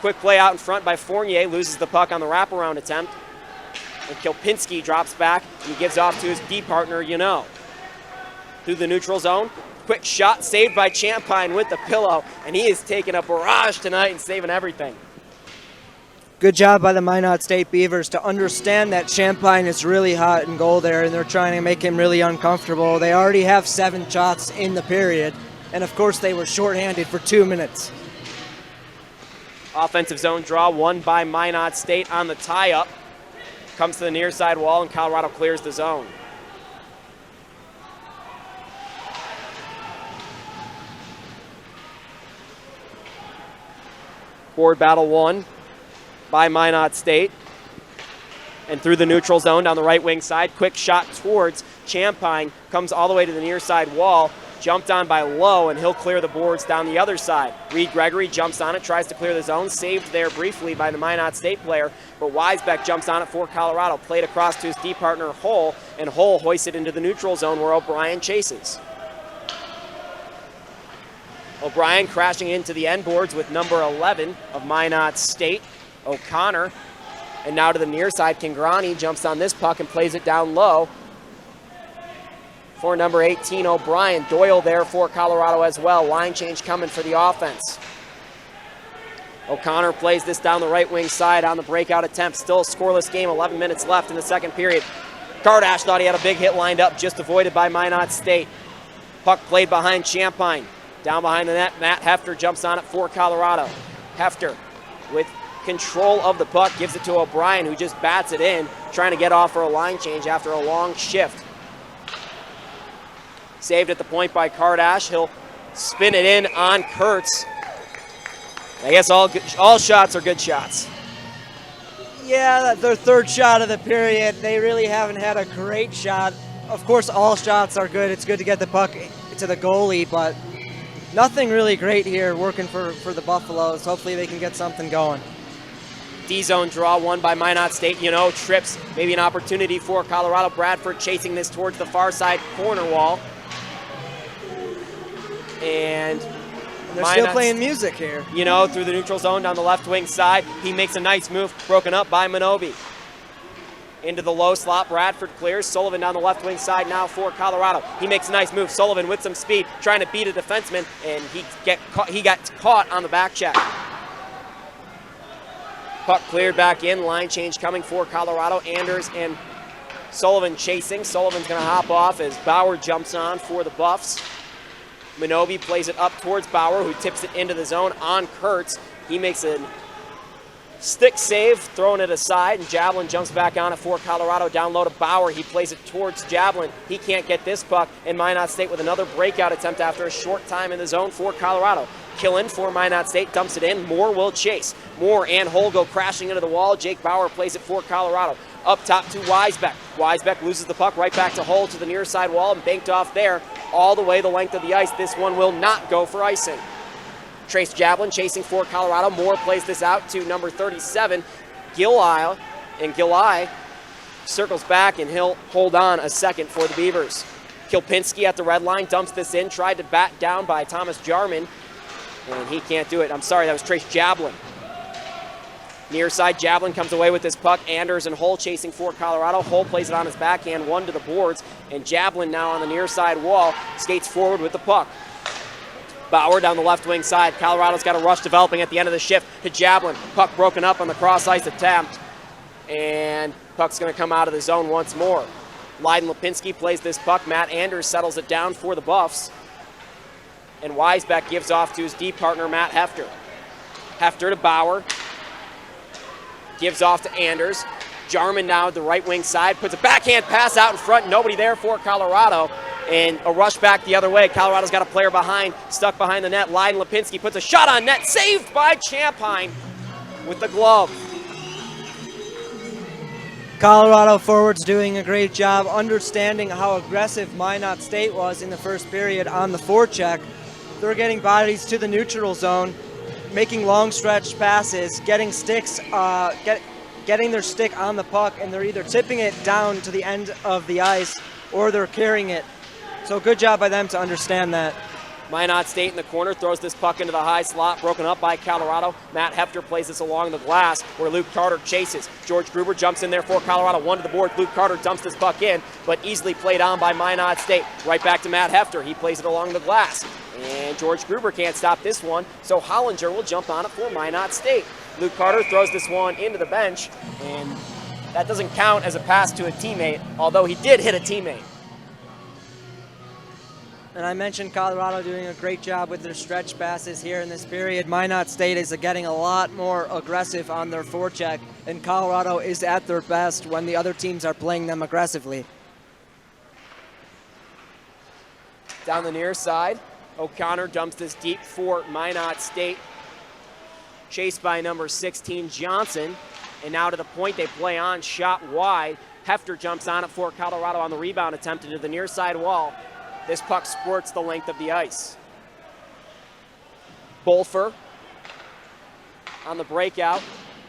Quick play out in front by Fournier, loses the puck on the wraparound attempt. And Kilpinski drops back and he gives off to his D partner, through the neutral zone. Quick shot saved by Champagne with the pillow, and he is taking a barrage tonight and saving everything. Good job by the Minot State Beavers to understand that Champagne is really hot in goal there, and they're trying to make him really uncomfortable. They already have 7 shots in the period, and of course they were shorthanded for 2 minutes. Offensive zone draw won by Minot State on the tie-up. Comes to the near side wall, and Colorado clears the zone. Board battle won by Minot State. And through the neutral zone down the right wing side, quick shot towards Champagne, comes all the way to the near side wall, jumped on by Lowe, and he'll clear the boards down the other side. Reed Gregory jumps on it, tries to clear the zone, saved there briefly by the Minot State player, but Weisbeck jumps on it for Colorado, played across to his D partner Hull, and Hull hoists it into the neutral zone where O'Brien chases. O'Brien crashing into the end boards with number 11 of Minot State, O'Connor. And now to the near side, Kingrani jumps on this puck and plays it down low for number 18, O'Brien. Doyle there for Colorado as well. Line change coming for the offense. O'Connor plays this down the right wing side on the breakout attempt. Still a scoreless game, 11 minutes left in the second period. Kardash thought he had a big hit lined up, just avoided by Minot State. Puck played behind Champagne. Down behind the net, Matt Hefter jumps on it for Colorado. Hefter with control of the puck, gives it to O'Brien, who just bats it in, trying to get off for a line change after a long shift. Saved at the point by Kardash. He'll spin it in on Kurtz. I guess all shots are good shots. Yeah, their third shot of the period. They really haven't had a great shot. Of course, all shots are good. It's good to get the puck to the goalie, but nothing really great here working for the Buffaloes. Hopefully they can get something going. D-zone draw won by Minot State. Trips, maybe an opportunity for Colorado. Bradford chasing this towards the far side corner wall. And they're still playing music here. Through the neutral zone down the left wing side. He makes a nice move, broken up by Minobi. Into the low slot, Bradford clears. Sullivan down the left wing side now for Colorado. He makes a nice move. Sullivan with some speed, trying to beat a defenseman, and he got caught on the back check. Puck cleared back in. Line change coming for Colorado. Anders and Sullivan chasing. Sullivan's going to hop off as Bauer jumps on for the Buffs. Minobi plays it up towards Bauer, who tips it into the zone on Kurtz. He makes a stick save, throwing it aside, and Javelin jumps back on it for Colorado. Down low to Bauer. He plays it towards Javelin. He can't get this puck, and Minot State with another breakout attempt after a short time in the zone for Colorado. Killen for Minot State, dumps it in. Moore will chase. Moore and Hull go crashing into the wall. Jake Bauer plays it for Colorado. Up top to Weisbeck. Weisbeck loses the puck right back to Hull to the near side wall and banked off there all the way the length of the ice. This one will not go for icing. Trace Javelin chasing for Colorado. Moore plays this out to number 37, Gillisle, and Gillisle circles back, and he'll hold on a second for the Beavers. Kilpinski at the red line dumps this in, tried to bat down by Thomas Jarman, and he can't do it. I'm sorry, that was Trace Javelin. Near side, Javelin comes away with this puck. Anders and Hull chasing for Colorado. Hull plays it on his backhand, one to the boards, and Javelin now on the near side wall skates forward with the puck. Bauer down the left wing side. Colorado's got a rush developing at the end of the shift to Javelin. Puck broken up on the cross ice attempt, and puck's going to come out of the zone once more. Leiden Lipinski plays this puck. Matt Anders settles it down for the Buffs, and Weisbeck gives off to his D partner, Matt Hefter. Hefter to Bauer. Gives off to Anders. Jarman now at the right wing side. Puts a backhand pass out in front. Nobody there for Colorado. And a rush back the other way. Colorado's got a player behind, stuck behind the net. Leiden Lipinski puts a shot on net. Saved by Champagne with the glove. Colorado forwards doing a great job understanding how aggressive Minot State was in the first period on the forecheck. They're getting bodies to the neutral zone, making long stretch passes, getting sticks, getting their stick on the puck, and they're either tipping it down to the end of the ice or they're carrying it. So good job by them to understand that. Minot State in the corner throws this puck into the high slot, broken up by Colorado. Matt Hefter plays this along the glass where Luke Carter chases. George Gruber jumps in there for Colorado, 1 to the board. Luke Carter dumps this puck in, but easily played on by Minot State. Right back to Matt Hefter. He plays it along the glass. And George Gruber can't stop this one, so Hollinger will jump on it for Minot State. Luke Carter throws this one into the bench, and that doesn't count as a pass to a teammate, although he did hit a teammate. And I mentioned Colorado doing a great job with their stretch passes here in this period. Minot State is getting a lot more aggressive on their forecheck, and Colorado is at their best when the other teams are playing them aggressively. Down the near side, O'Connor dumps this deep for Minot State. Chased by number 16, Johnson. And now to the point they play on, shot wide. Hefter jumps on it for Colorado on the rebound attempt into the near side wall. This puck squirts the length of the ice. Bolfer on the breakout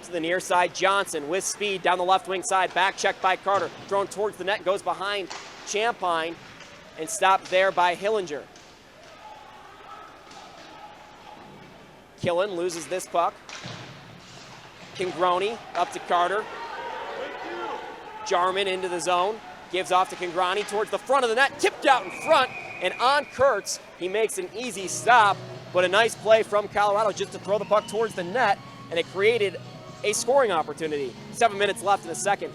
to the near side. Johnson with speed down the left wing side. Back check by Carter. Thrown towards the net, goes behind Champagne and stopped there by Hillinger. Killen loses this puck. Congroni up to Carter. Jarman into the zone. Gives off to Congrani towards the front of the net, tipped out in front, and on Kurtz, he makes an easy stop, but a nice play from Colorado just to throw the puck towards the net, and it created a scoring opportunity. 7 minutes left in the second.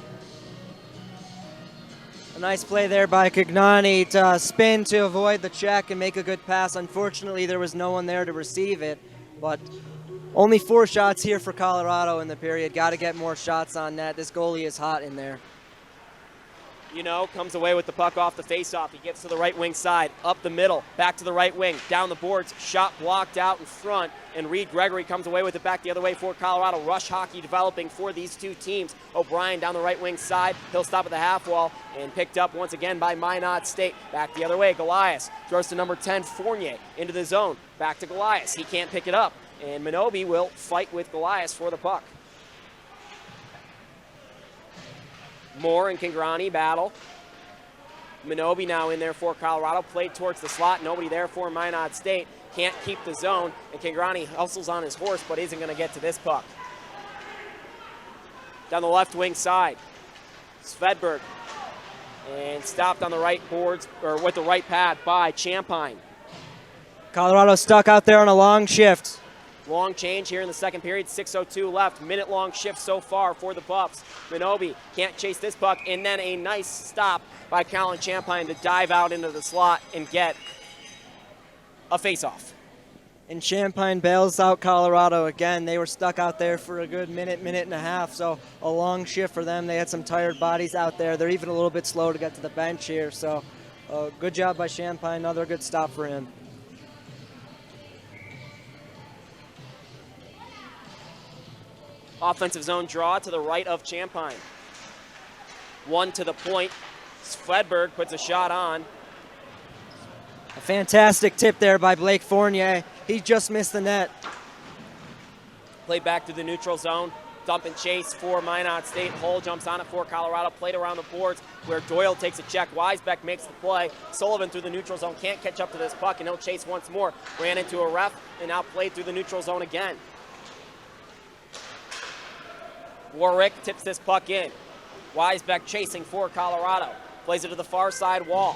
A nice play there by Congrani to spin to avoid the check and make a good pass. Unfortunately, there was no one there to receive it, but only 4 shots here for Colorado in the period. Got to get more shots on net. This goalie is hot in there. Comes away with the puck off the faceoff. He gets to the right wing side, up the middle, back to the right wing, down the boards, shot blocked out in front, and Reed Gregory comes away with it back the other way for Colorado. Rush hockey developing for these two teams. O'Brien down the right wing side. He'll stop at the half wall and picked up once again by Minot State. Back the other way, Golias throws to number 10, Fournier, into the zone. Back to Golias. He can't pick it up, and Minobi will fight with Golias for the puck. Moore and Congrani battle. Minobi now in there for Colorado. Played towards the slot. Nobody there for Minot State. Can't keep the zone. And Congrani hustles on his horse, but isn't going to get to this puck. Down the left wing side. Svedberg. And stopped on the right boards, or with the right pad by Champagne. Colorado stuck out there on a long shift. Long change here in the second period, 6:02 left. Minute-long shift so far for the Buffs. Minobi can't chase this puck, and then a nice stop by Colin Champagne to dive out into the slot and get a face-off. And Champagne bails out Colorado again. They were stuck out there for a good minute and a half, so a long shift for them. They had some tired bodies out there. They're even a little bit slow to get to the bench here, so good job by Champagne. Another good stop for him. Offensive zone draw to the right of Champagne. 1 to the point. Svedberg puts a shot on. A fantastic tip there by Blake Fournier. He just missed the net. Played back to the neutral zone. Dump and chase for Minot State. Hull jumps on it for Colorado. Played around the boards where Doyle takes a check. Weisbeck makes the play. Sullivan through the neutral zone. Can't catch up to this puck, and he'll chase once more. Ran into a ref and now played through the neutral zone again. Warwick tips this puck in. Weisbeck chasing for Colorado. Plays it to the far side wall.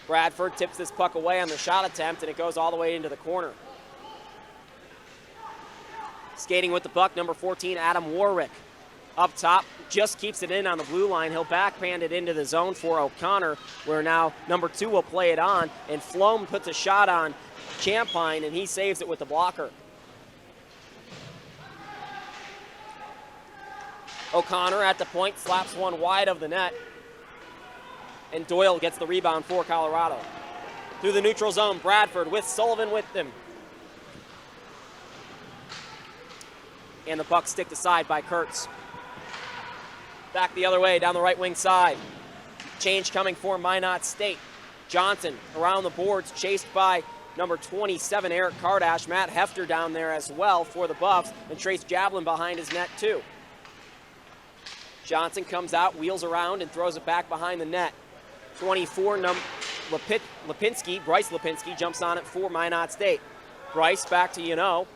Bradford tips this puck away on the shot attempt, and it goes all the way into the corner. Skating with the puck, number 14, Adam Warwick. Up top, just keeps it in on the blue line. He'll backhand it into the zone for O'Connor, where now number 2 will play it on, and Flom puts a shot on Champagne, and he saves it with the blocker. O'Connor at the point, slaps one wide of the net. And Doyle gets the rebound for Colorado. Through the neutral zone, Bradford with Sullivan with them. And the puck sticked aside by Kurtz. Back the other way, down the right wing side. Change coming for Minot State. Johnson around the boards, chased by number 27, Eric Kardash. Matt Hefter down there as well for the Buffs. And Trace Javelin behind his net too. Johnson comes out, wheels around, and throws it back behind the net. 24, Bryce Lipinski jumps on it for Minot State. Bryce back to Minot,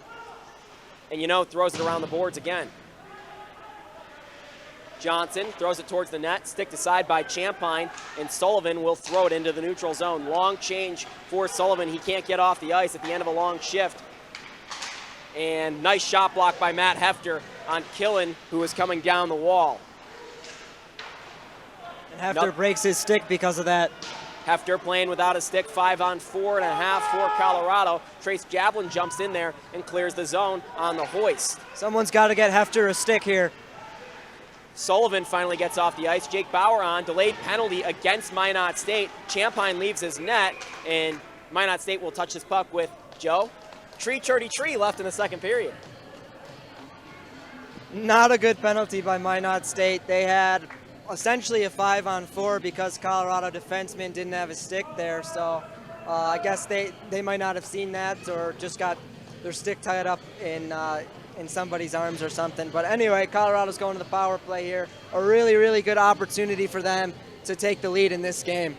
and Minot throws it around the boards again. Johnson throws it towards the net, stick to side by Champagne, and Sullivan will throw it into the neutral zone. Long change for Sullivan. He can't get off the ice at the end of a long shift. And nice shot block by Matt Hefter on Killen, who is coming down the wall. And Hefter breaks his stick because of that. Hefter playing without a stick, 5-on-4.5 for Colorado. Trace Jablin jumps in there and clears the zone on the hoist. Someone's got to get Hefter a stick here. Sullivan finally gets off the ice. Jake Bauer on, delayed penalty against Minot State. Champagne leaves his net, and Minot State will touch this puck with Joe. Tree left in the second period. Not a good penalty by Minot State. They had essentially a 5-on-4 because Colorado defenseman didn't have a stick there. So I guess they might not have seen that or just got their stick tied up in somebody's arms or something. But anyway, Colorado's going to the power play here. A really, really good opportunity for them to take the lead in this game.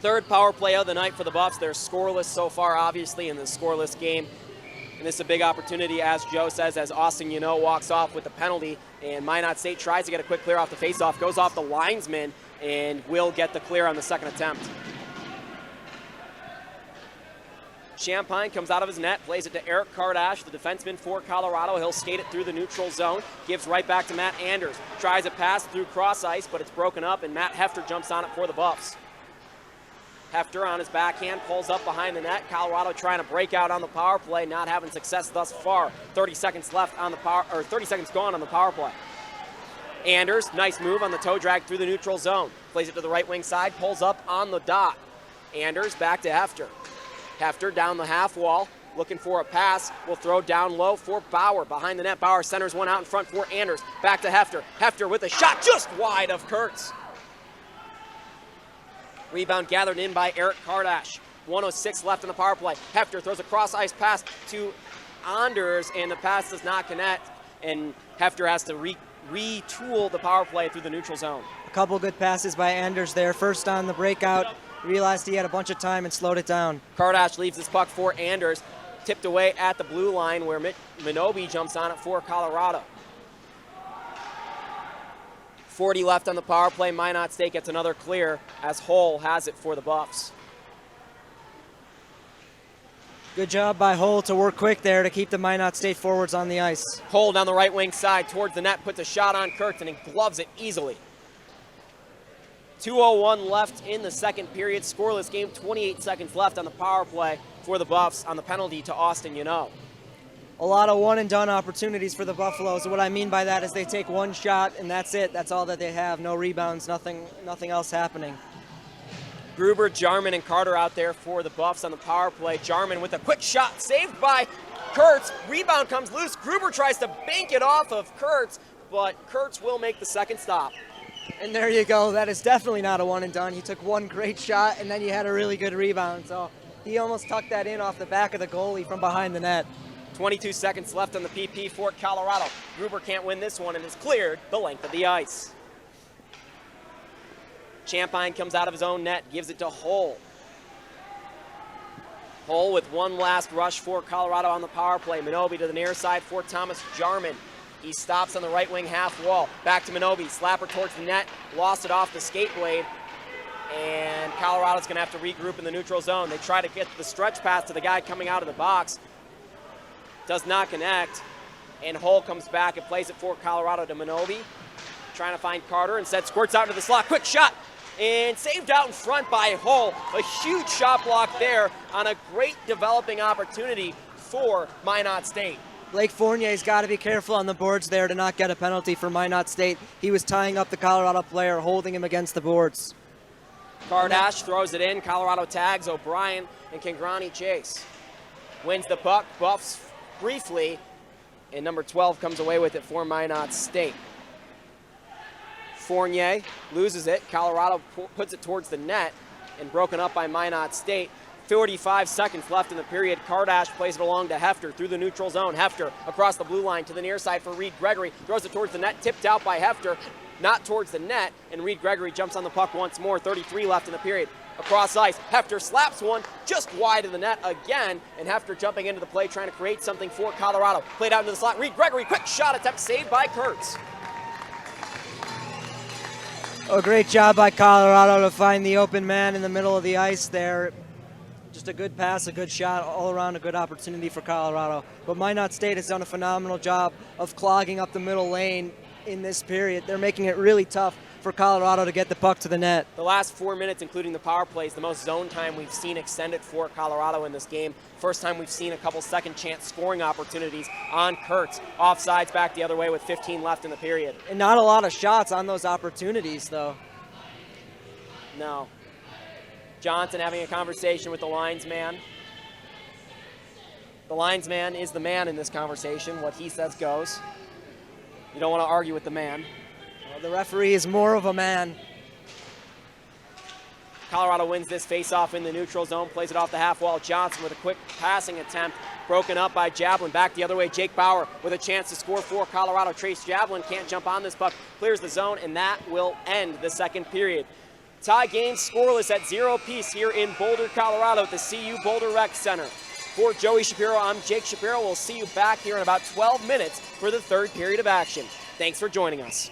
Third power play of the night for the Buffs. They're scoreless so far, obviously, in the scoreless game. And this is a big opportunity, as Joe says, as Austin walks off with the penalty. And Minot State tries to get a quick clear off the faceoff, goes off the linesman, and will get the clear on the second attempt. Champagne comes out of his net, plays it to Eric Kardash, the defenseman for Colorado. He'll skate it through the neutral zone, gives right back to Matt Anders. Tries a pass through cross ice, but it's broken up, and Matt Hefter jumps on it for the Buffs. Hefter on his backhand, pulls up behind the net. Colorado trying to break out on the power play, not having success thus far. 30 seconds left on the 30 seconds gone on the power play. Anders, nice move on the toe drag through the neutral zone. Plays it to the right wing side, pulls up on the dot. Anders back to Hefter. Hefter down the half wall, looking for a pass. Will throw down low for Bauer. Behind the net, Bauer centers one out in front for Anders. Back to Hefter. Hefter with a shot just wide of Kurtz. Rebound gathered in by Eric Kardash. 1:06 left on the power play. Hefter throws a cross-ice pass to Anders, and the pass does not connect. And Hefter has to retool the power play through the neutral zone. A couple good passes by Anders there. First on the breakout, realized he had a bunch of time and slowed it down. Kardash leaves this puck for Anders. Tipped away at the blue line where Minobi jumps on it for Colorado. 40 left on the power play. Minot State gets another clear as Hull has it for the Buffs. Good job by Hull to work quick there to keep the Minot State forwards on the ice. Hull down the right wing side towards the net, puts a shot on Kurtz and he gloves it easily. 2:01 left in the second period. Scoreless game, 28 seconds left on the power play for the Buffs on the penalty to Austin A lot of one-and-done opportunities for the Buffaloes. What I mean by that is they take one shot, and that's it. That's all that they have. No rebounds, nothing else happening. Gruber, Jarman, and Carter out there for the Buffs on the power play. Jarman with a quick shot, saved by Kurtz. Rebound comes loose. Gruber tries to bank it off of Kurtz, but Kurtz will make the second stop. And there you go. That is definitely not a one-and-done. He took one great shot, and then you had a really good rebound. So he almost tucked that in off the back of the goalie from behind the net. 22 seconds left on the PP for Colorado. Gruber can't win this one and is cleared the length of the ice. Champagne comes out of his own net, gives it to Hull. Hull with one last rush for Colorado on the power play. Minobi to the near side for Thomas Jarman. He stops on the right wing half wall. Back to Minobi, slapper towards the net, lost it off the skate blade. And Colorado's gonna have to regroup in the neutral zone. They try to get the stretch pass to the guy coming out of the box. Does not connect, and Hull comes back and plays it for Colorado to Minobi. Trying to find Carter, instead squirts out into the slot. Quick shot, and saved out in front by Hull. A huge shot block there on a great developing opportunity for Minot State. Blake Fournier's got to be careful on the boards there to not get a penalty for Minot State. He was tying up the Colorado player, holding him against the boards. Kardash throws it in. Colorado tags O'Brien and Kangrani chase. Wins the puck. Buffs briefly, and number 12 comes away with it for Minot State. Fournier loses it. Colorado puts it towards the net and broken up by Minot State. 45 seconds left in the period. Kardash plays it along to Hefter through the neutral zone. Hefter across the blue line to the near side for Reed Gregory. Throws it towards the net, tipped out by Hefter. not towards the net, and Reed Gregory jumps on the puck once more, 33 left in the period. Across ice, Hefter slaps one just wide of the net again, and Hefter jumping into the play, trying to create something for Colorado. Played out into the slot, Reed Gregory, quick shot attempt, saved by Kurtz. A great job by Colorado to find the open man in the middle of the ice there. Just a good pass, a good shot, all around a good opportunity for Colorado. But Minot State has done a phenomenal job of clogging up the middle lane in this period. They're making it really tough for Colorado to get the puck to the net. The last 4 minutes, including the power plays, the most zone time we've seen extended for Colorado in this game. First time we've seen a couple second chance scoring opportunities on Kurtz. Offsides back the other way with 15 left in the period. And not a lot of shots on those opportunities, though. No. Johnson having a conversation with the linesman. The linesman is the man in this conversation. What he says goes. You don't want to argue with the man. The referee is more of a man. Colorado wins this face-off in the neutral zone, plays it off the half wall. Johnson with a quick passing attempt, broken up by Jablin. Back the other way, Jake Bauer with a chance to score for Colorado. Trace Jablin can't jump on this puck, clears the zone, and that will end the second period. Tie game scoreless at 0 apiece here in Boulder, Colorado at the CU Boulder Rec Center. For Joey Shapiro, I'm Jake Shapiro. We'll see you back here in about 12 minutes for the third period of action. Thanks for joining us.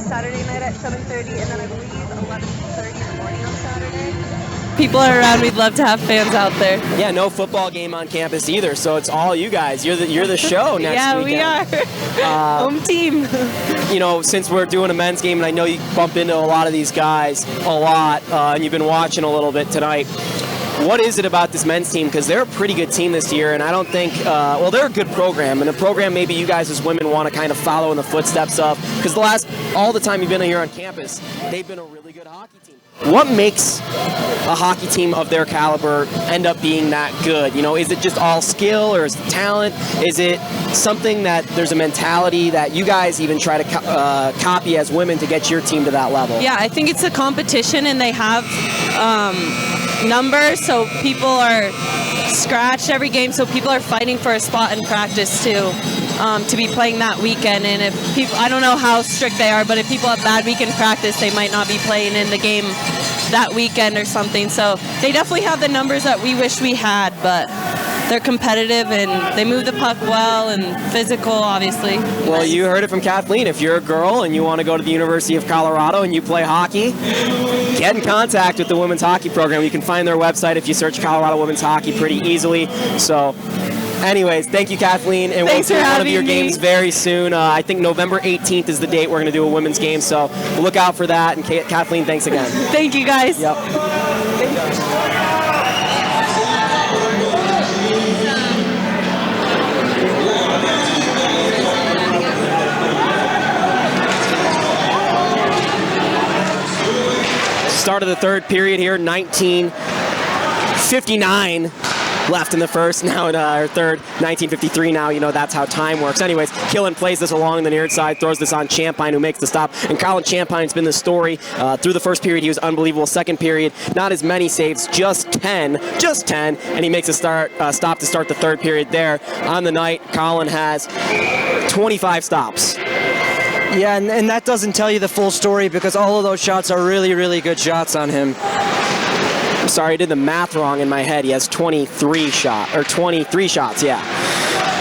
Saturday night at 7:30, and then I believe 11:30 in the morning on Saturday. People are around, we'd love to have fans out there. Yeah, no football game on campus either, so it's all you guys. You're the show next weekend. Yeah, we are. Home team. You know, since we're doing a men's game, and I know you bump into a lot of these guys a lot, and you've been watching a little bit tonight. What is it about this men's team? Because they're a pretty good team this year, and I don't think, well, they're a good program, and a program maybe you guys as women want to kind of follow in the footsteps of, because all the time you've been here on campus, they've been a really good hockey team. What makes a hockey team of their caliber end up being that good? You know, is it just all skill, or is it talent? Is it something that there's a mentality that you guys even try to copy as women to get your team to that level? Yeah, I think it's a competition, and they have numbers, so people are scratched every game, so people are fighting for a spot in practice too, to be playing that weekend. And if people, I don't know how strict they are, but if people have bad week in practice, they might not be playing in the game that weekend or something. So they definitely have the numbers that we wish we had, but they're competitive and they move the puck well and physical, obviously. Well, you heard it from Kathleen. If you're a girl and you want to go to the University of Colorado and you play hockey, get in contact with the women's hockey program. You can find their website if you search Colorado Women's Hockey pretty easily. So anyways, thank you, Kathleen, and we'll see one of your games very soon. I think November 18th is the date we're going to do a women's game, so look out for that. And Kathleen, thanks again. Thank you, guys. Yep. Start of the third period here, 19:59 left in the first, now in our third, 19:53 now. You know, that's how time works. Anyways, Killen plays this along the near side, throws this on Champagne, who makes the stop. And Colin Champine's been the story. Through the first period, he was unbelievable. Second period, not as many saves, just 10, and he makes a stop to start the third period there. On the night, Colin has 25 stops. Yeah, and that doesn't tell you the full story, because all of those shots are really, really good shots on him. I'm sorry, I did the math wrong in my head. He has 23 shots, yeah.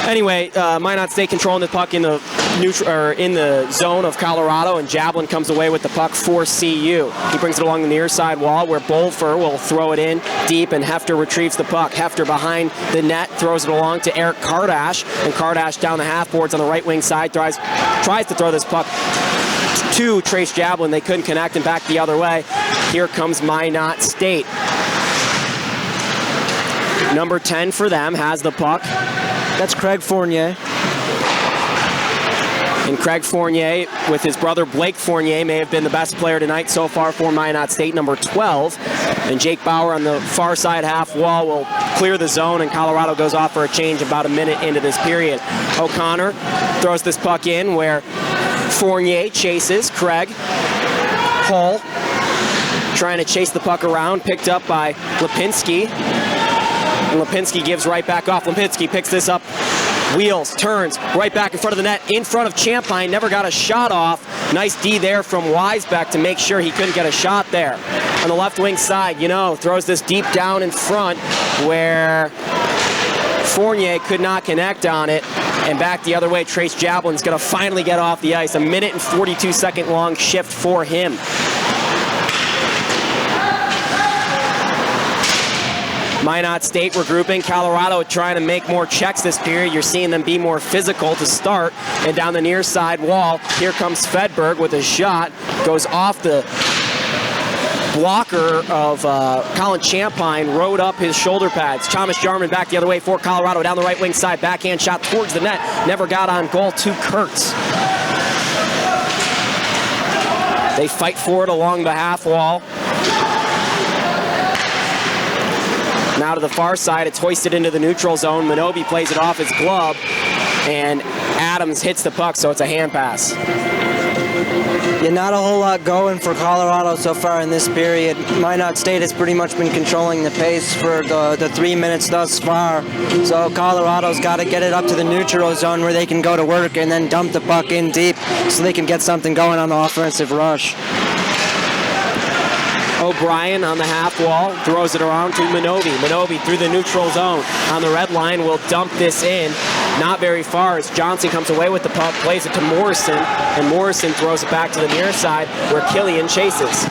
Anyway, Minot State controlling the puck in the zone of Colorado, and Jablin comes away with the puck for CU. He brings it along the near side wall, where Bolfer will throw it in deep, and Hefter retrieves the puck. Hefter behind the net throws it along to Eric Kardash, and Kardash down the half boards on the right wing side tries to throw this puck to Trace Jablin. They couldn't connect, and back the other way. Here comes Minot State. Number 10 for them has the puck. That's Craig Fournier. And Craig Fournier, with his brother Blake Fournier, may have been the best player tonight so far for Minot State, number 12. And Jake Bauer on the far side half wall will clear the zone, and Colorado goes off for a change about a minute into this period. O'Connor throws this puck in where Fournier chases Craig. Hull trying to chase the puck around, picked up by Lipinski. And Lipinski gives right back off. Lipinski picks this up, wheels, turns, right back in front of the net, in front of Champagne, never got a shot off. Nice D there from Weisbeck to make sure he couldn't get a shot there. On the left wing side, throws this deep down in front where Fournier could not connect on it. And back the other way, Trace Jablin's going to finally get off the ice. A minute and 42-second long shift for him. Minot State regrouping. Colorado trying to make more checks this period. You're seeing them be more physical to start. And down the near side wall, here comes Fedberg with a shot. Goes off the blocker of Colin Champagne, rode up his shoulder pads. Thomas Jarman back the other way for Colorado. Down the right wing side, backhand shot towards the net. Never got on goal to Kurtz. They fight for it along the half wall. Now to the far side, it's hoisted into the neutral zone. Minobi plays it off his glove, and Adams hits the puck, so it's a hand pass. Yeah, not a whole lot going for Colorado so far in this period. Minot State has pretty much been controlling the pace for the 3 minutes thus far. So Colorado's got to get it up to the neutral zone where they can go to work and then dump the puck in deep so they can get something going on the offensive rush. O'Brien on the half wall, throws it around to Minobi. Minobi through the neutral zone on the red line will dump this in. Not very far as Johnson comes away with the puck, plays it to Morrison, and Morrison throws it back to the near side where Killian chases.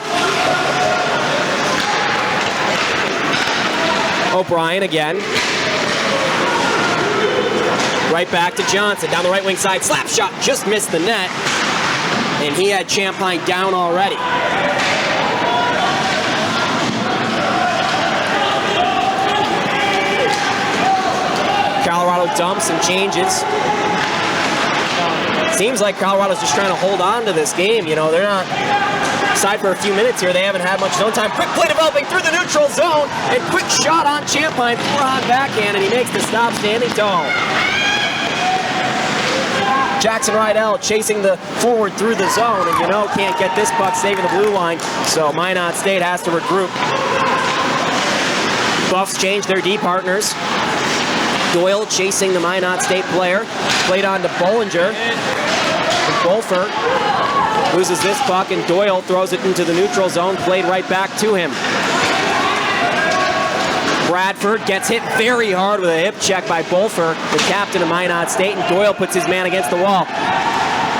O'Brien again. Right back to Johnson, down the right wing side, slap shot, just missed the net, and he had Champagne down already. Colorado dumps and changes. Seems like Colorado's just trying to hold on to this game. They're not, aside for a few minutes here, they haven't had much zone time. Quick play developing through the neutral zone, and quick shot on Champagne, forehand backhand, and he makes the stop standing tall. Jackson Rydell chasing the forward through the zone, and can't get this puck saving the blue line, so Minot State has to regroup. Buffs change their D partners. Doyle chasing the Minot State player. Played on to Bollinger. And Bolfer loses this puck, and Doyle throws it into the neutral zone. Played right back to him. Bradford gets hit very hard with a hip check by Bolfer, the captain of Minot State, and Doyle puts his man against the wall.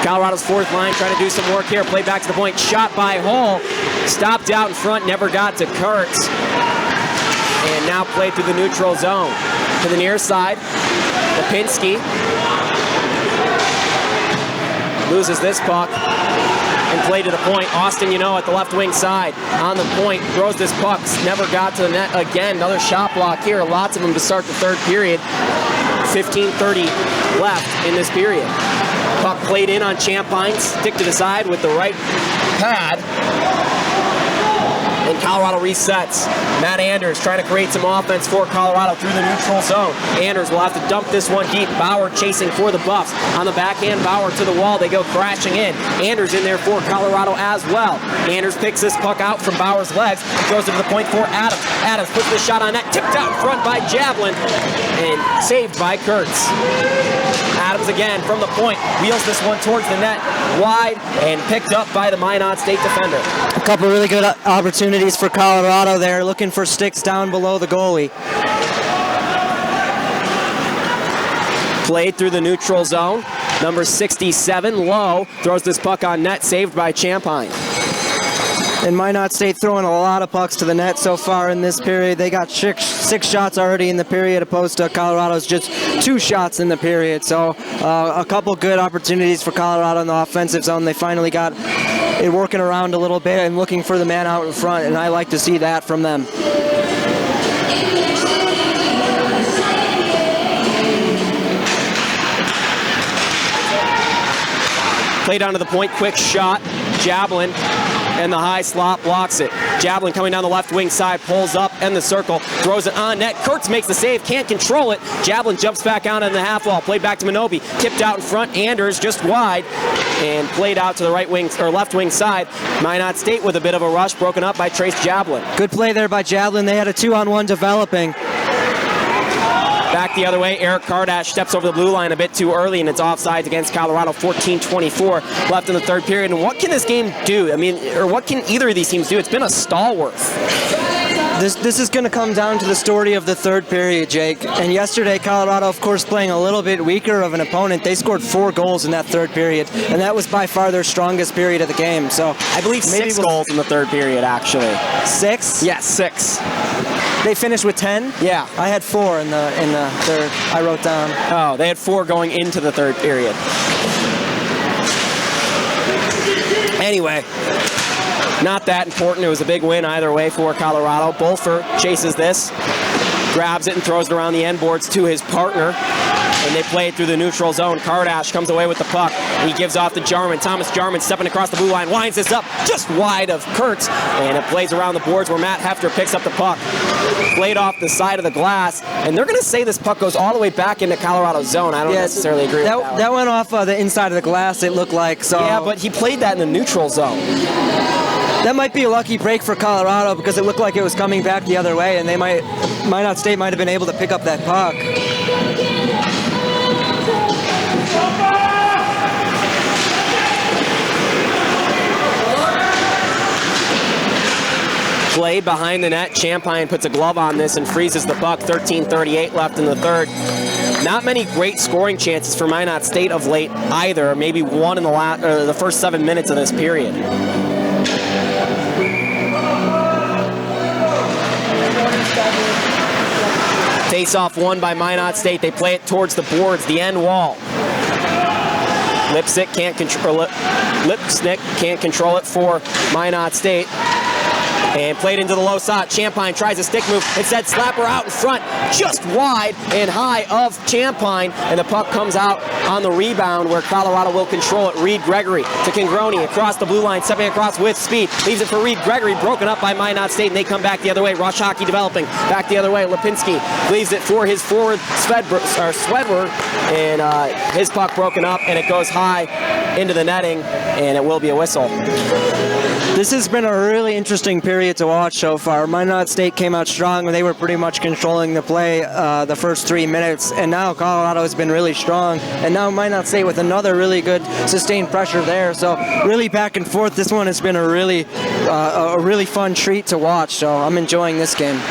Colorado's fourth line trying to do some work here. Play back to the point. Shot by Hull. Stopped out in front. Never got to Kurtz. And now played through the neutral zone. To the near side, Lipinski loses this puck and played to the point. Austin, at the left wing side, on the point, throws this puck, never got to the net again. Another shot block here, lots of them to start the third period. 15:30 left in this period. Puck played in on Champagne, stick to the side with the right pad. And Colorado resets. Matt Anders trying to create some offense for Colorado through the neutral zone. Anders will have to dump this one deep. Bauer chasing for the Buffs. On the backhand, Bauer to the wall. They go crashing in. Anders in there for Colorado as well. Anders picks this puck out from Bauer's legs. Throws it to the point for Adams. Adams puts the shot on net. Tipped out in front by Javelin. And saved by Kurtz. Adams again from the point. Wheels this one towards the net. Wide and picked up by the Minot State defender. A couple really good opportunities for Colorado there, looking for sticks down below the goalie. Played through the neutral zone. Number 67, Lowe, throws this puck on net, saved by Champagne. And Minot State throwing a lot of pucks to the net so far in this period. They got six shots already in the period, opposed to Colorado's just 2 shots in the period. So a couple good opportunities for Colorado in the offensive zone. They finally got it working around a little bit and looking for the man out in front, and I like to see that from them. Play down to the point, quick shot. Jablin, and the high slot blocks it. Jablin coming down the left wing side, pulls up in the circle, throws it on net. Kurtz makes the save, can't control it. Jablin jumps back out on the half wall, played back to Minobi, tipped out in front. Anders just wide, and played out to the right wing or left wing side. Minot State with a bit of a rush, broken up by Trace Jablin. Good play there by Jablin. They had a 2-on-1 developing. Back the other way, Eric Kardash steps over the blue line a bit too early, and it's offsides against Colorado. 14:24 left in the third period. And what can this game do? I mean, or what can either of these teams do? It's been a stalwart. This is going to come down to the story of the third period, Jake. And yesterday, Colorado, of course, playing a little bit weaker of an opponent. They scored 4 goals in that third period, and that was by far their strongest period of the game. So I believe maybe 6 goals in the third period, actually. 6? Yes, 6. They finished with 10? Yeah. I had 4 in the third. I wrote down. Oh, they had 4 going into the third period. Anyway, not that important. It was a big win either way for Colorado. Bolfer chases this, grabs it and throws it around the end boards to his partner, and they play it through the neutral zone. Kardash comes away with the puck. He gives off to Jarman. Thomas Jarman stepping across the blue line, winds this up just wide of Kurtz, and it plays around the boards where Matt Hefter picks up the puck. Played off the side of the glass, and they're going to say this puck goes all the way back into Colorado's zone. I don't necessarily agree with that. That went off the inside of the glass, it looked like. So. Yeah, but he played that in the neutral zone. That might be a lucky break for Colorado because it looked like it was coming back the other way, and they Minot State might have been able to pick up that puck. Play behind the net. Champagne puts a glove on this and freezes the puck. 13:38 left in the third. Not many great scoring chances for Minot State of late either. Maybe one in the first 7 minutes of this period. Face-off won by Minot State. They play it towards the boards, the end wall. Lipstick can't control it for Minot State. And played into the low slot. Champagne tries a stick move. Instead, slapper out in front, just wide and high of Champagne. And the puck comes out on the rebound where Colorado will control it. Reed Gregory to Congroni across the blue line, stepping across with speed. Leaves it for Reed Gregory, broken up by Minot State, and they come back the other way. Rush hockey developing. Back the other way. Lipinski leaves it for his forward, Swedberg, and his puck broken up, and it goes high into the netting, and it will be a whistle. This has been a really interesting period to watch so far. Minot State came out strong when they were pretty much controlling the play the first 3 minutes, and now Colorado has been really strong, and now Minot State with another really good sustained pressure there. So really back and forth. This one has been a really fun treat to watch, so I'm enjoying this game.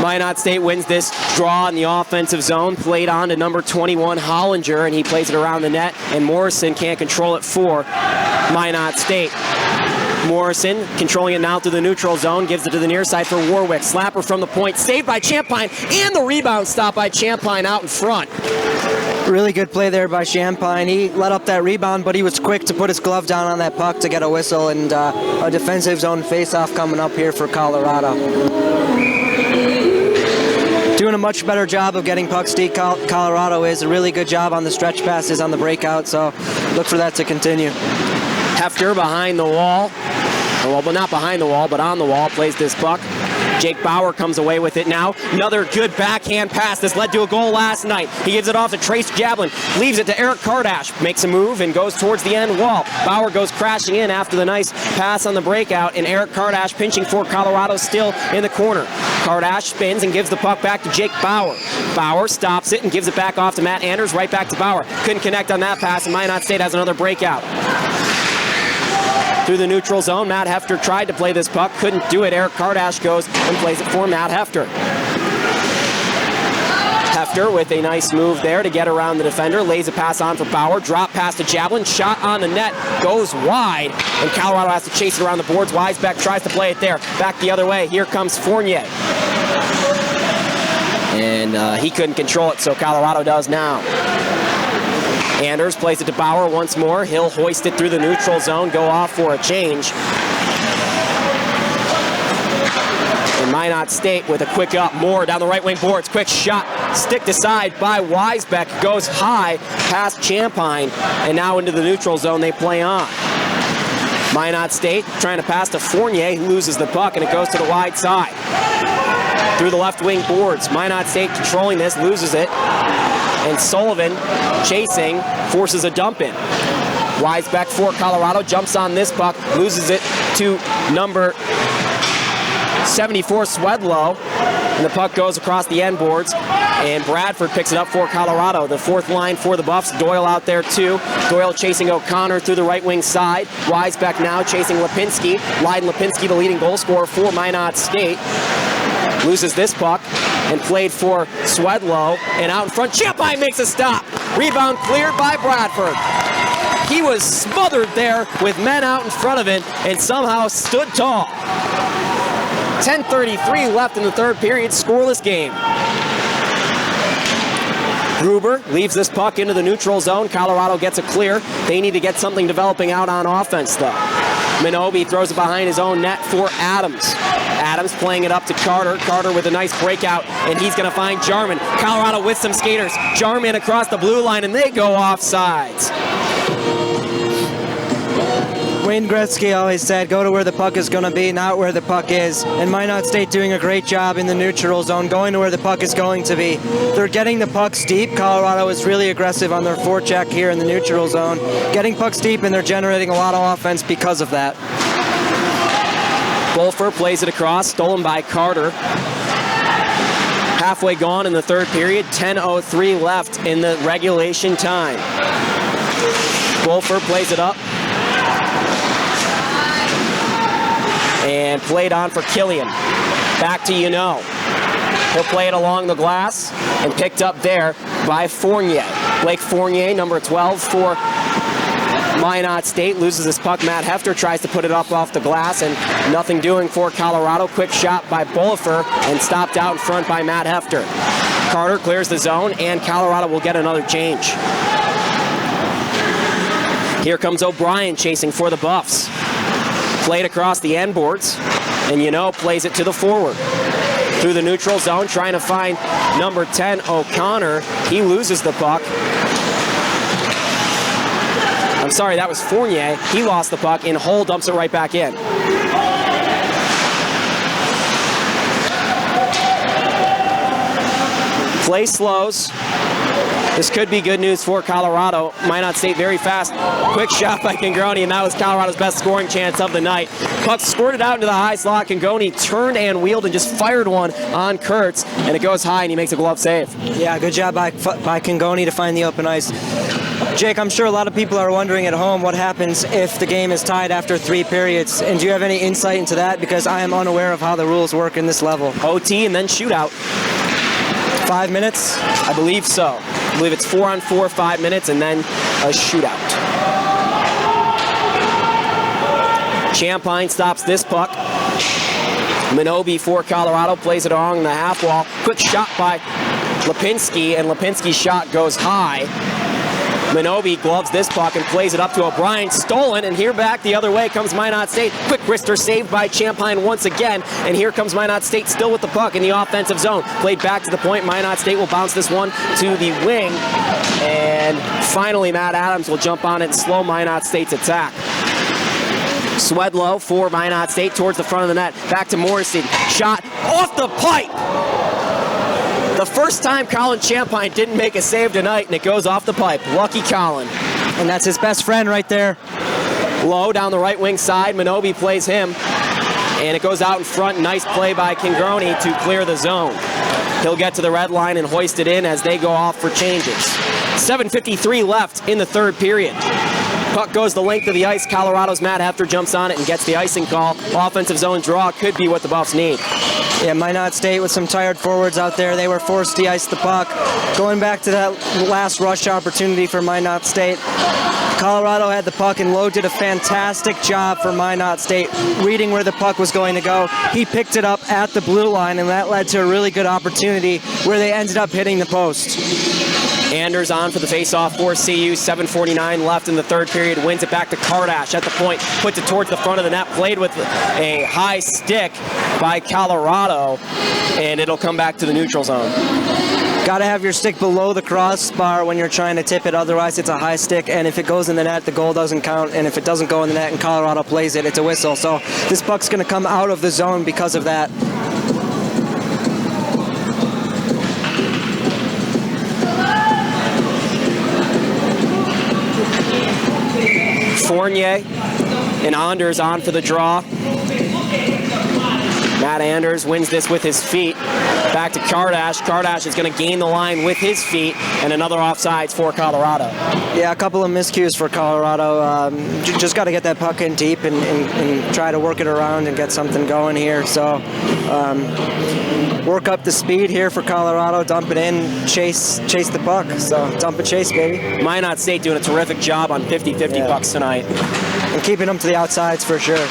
Minot State wins this draw in the offensive zone. Played on to number 21, Hollinger, and he plays it around the net, and Morrison can't control it for Minot State. Morrison controlling it now through the neutral zone, gives it to the near side for Warwick. Slapper from the point, saved by Champagne, and the rebound stop by Champagne out in front. Really good play there by Champagne. He let up that rebound, but he was quick to put his glove down on that puck to get a whistle, and a defensive zone face-off coming up here for Colorado. Doing a much better job of getting pucks deep. Colorado is a really good job on the stretch passes on the breakout, so look for that to continue. Hefter behind the wall. Well, not behind the wall, but on the wall, plays this puck. Jake Bauer comes away with it now. Another good backhand pass. This led to a goal last night. He gives it off to Trace Jablin. Leaves it to Eric Kardash. Makes a move and goes towards the end wall. Bauer goes crashing in after the nice pass on the breakout, and Eric Kardash pinching for Colorado still in the corner. Kardash spins and gives the puck back to Jake Bauer. Bauer stops it and gives it back off to Matt Anders, right back to Bauer. Couldn't connect on that pass, and Minot State has another breakout. Through the neutral zone, Matt Hefter tried to play this puck, couldn't do it. Eric Kardash goes and plays it for Matt Hefter. Hefter with a nice move there to get around the defender, lays a pass on for Bauer, drop pass to Jablin, shot on the net, goes wide, and Colorado has to chase it around the boards. Weisbeck tries to play it there, back the other way. Here comes Fournier. And he couldn't control it, so Colorado does now. Anders plays it to Bauer once more. He'll hoist it through the neutral zone, go off for a change. And Minot State with a quick up. Moore down the right wing boards. Quick shot sticked aside by Weisbeck, goes high past Champaign, and now into the neutral zone they play on. Minot State trying to pass to Fournier, who loses the puck, and it goes to the wide side. Through the left wing boards, Minot State controlling this, loses it, and Sullivan, chasing, forces a dump in. Weisbeck for Colorado, jumps on this puck, loses it to number 74, Swedlow, and the puck goes across the end boards, and Bradford picks it up for Colorado. The fourth line for the Buffs, Doyle out there too. Doyle chasing O'Connor through the right wing side. Weisbeck now chasing Lipinski. Lyden Lipinski, the leading goal scorer for Minot State, loses this puck and played for Swedlow, and out in front, Champaign makes a stop. Rebound cleared by Bradford. He was smothered there with men out in front of it and somehow stood tall. 10:33 left in the third period, scoreless game. Gruber leaves this puck into the neutral zone. Colorado gets a clear. They need to get something developing out on offense, though. Minobi throws it behind his own net for Adams. Adams playing it up to Carter. Carter with a nice breakout, and he's going to find Jarman. Colorado with some skaters. Jarman across the blue line, and they go off sides. Wayne Gretzky always said, go to where the puck is going to be, not where the puck is. And Minot State doing a great job in the neutral zone, going to where the puck is going to be. They're getting the pucks deep. Colorado is really aggressive on their forecheck here in the neutral zone. Getting pucks deep, and they're generating a lot of offense because of that. Bolfer plays it across, stolen by Carter. Halfway gone in the third period, 10:03 left in the regulation time. Bolfer plays it up. And played on for Killian. Back to Minot. He'll play it along the glass and picked up there by Fournier. Blake Fournier, number 12 for Minot State, loses his puck. Matt Hefter tries to put it up off the glass, and nothing doing for Colorado. Quick shot by Bolfer and stopped out in front by Matt Hefter. Carter clears the zone, and Colorado will get another change. Here comes O'Brien chasing for the Buffs. Played across the end boards, and plays it to the forward. Through the neutral zone, trying to find number 10, O'Connor. He loses the puck. I'm sorry, that was Fournier. He lost the puck, and Hull dumps it right back in. Play slows. This could be good news for Colorado. Minot State very fast. Quick shot by Congoni, and that was Colorado's best scoring chance of the night. Puck squirted out into the high slot. Congoni turned and wheeled and just fired one on Kurtz, and it goes high, and he makes a glove save. Yeah, good job by Congoni to find the open ice. Jake, I'm sure a lot of people are wondering at home what happens if the game is tied after 3 periods. And do you have any insight into that? Because I am unaware of how the rules work in this level. OT and then shootout. 5 minutes? I believe so. I believe it's 4-on-4, 5 minutes, and then a shootout. Champaign stops this puck. Minobi for Colorado plays it along the half wall. Quick shot by Lipinski, and Lipinski's shot goes high. Minobi gloves this puck and plays it up to O'Brien. Stolen, and here back the other way comes Minot State. Quick wrister saved by Champaign once again, and here comes Minot State still with the puck in the offensive zone. Played back to the point. Minot State will bounce this one to the wing, and finally Matt Adams will jump on it and slow Minot State's attack. Swedlow for Minot State towards the front of the net. Back to Morrison. Shot off the pipe! The first time Colin Champaign didn't make a save tonight, and it goes off the pipe. Lucky Colin. And that's his best friend right there. Low down the right wing side. Minobi plays him, and it goes out in front. Nice play by Congoni to clear the zone. He'll get to the red line and hoist it in as they go off for changes. 7:53 left in the third period. Puck goes the length of the ice. Colorado's Matt Hefter jumps on it and gets the icing call. Offensive zone draw could be what the Buffs need. Yeah, Minot State with some tired forwards out there. They were forced to ice the puck. Going back to that last rush opportunity for Minot State, Colorado had the puck, and Lowe did a fantastic job for Minot State, reading where the puck was going to go. He picked it up at the blue line, and that led to a really good opportunity where they ended up hitting the post. Anders on for the faceoff for CU. 7:49 left in the third period. Wins it back to Kardash at the point. Puts it towards the front of the net. Played with a high stick by Colorado, and it'll come back to the neutral zone. Got to have your stick below the crossbar when you're trying to tip it, otherwise it's a high stick, and if it goes in the net, the goal doesn't count, and if it doesn't go in the net and Colorado plays it, it's a whistle. So this puck's going to come out of the zone because of that. Fournier and Anders on for the draw. Matt Anders wins this with his feet. Back to Kardash. Kardash is going to gain the line with his feet, and another offsides for Colorado. Yeah, a couple of miscues for Colorado. Just got to get that puck in deep and try to work it around and get something going here. So work up the speed here for Colorado, dump it in, chase the puck. So dump and chase, baby. Minot State doing a terrific job on 50-50 pucks tonight. And keeping them to the outsides for sure.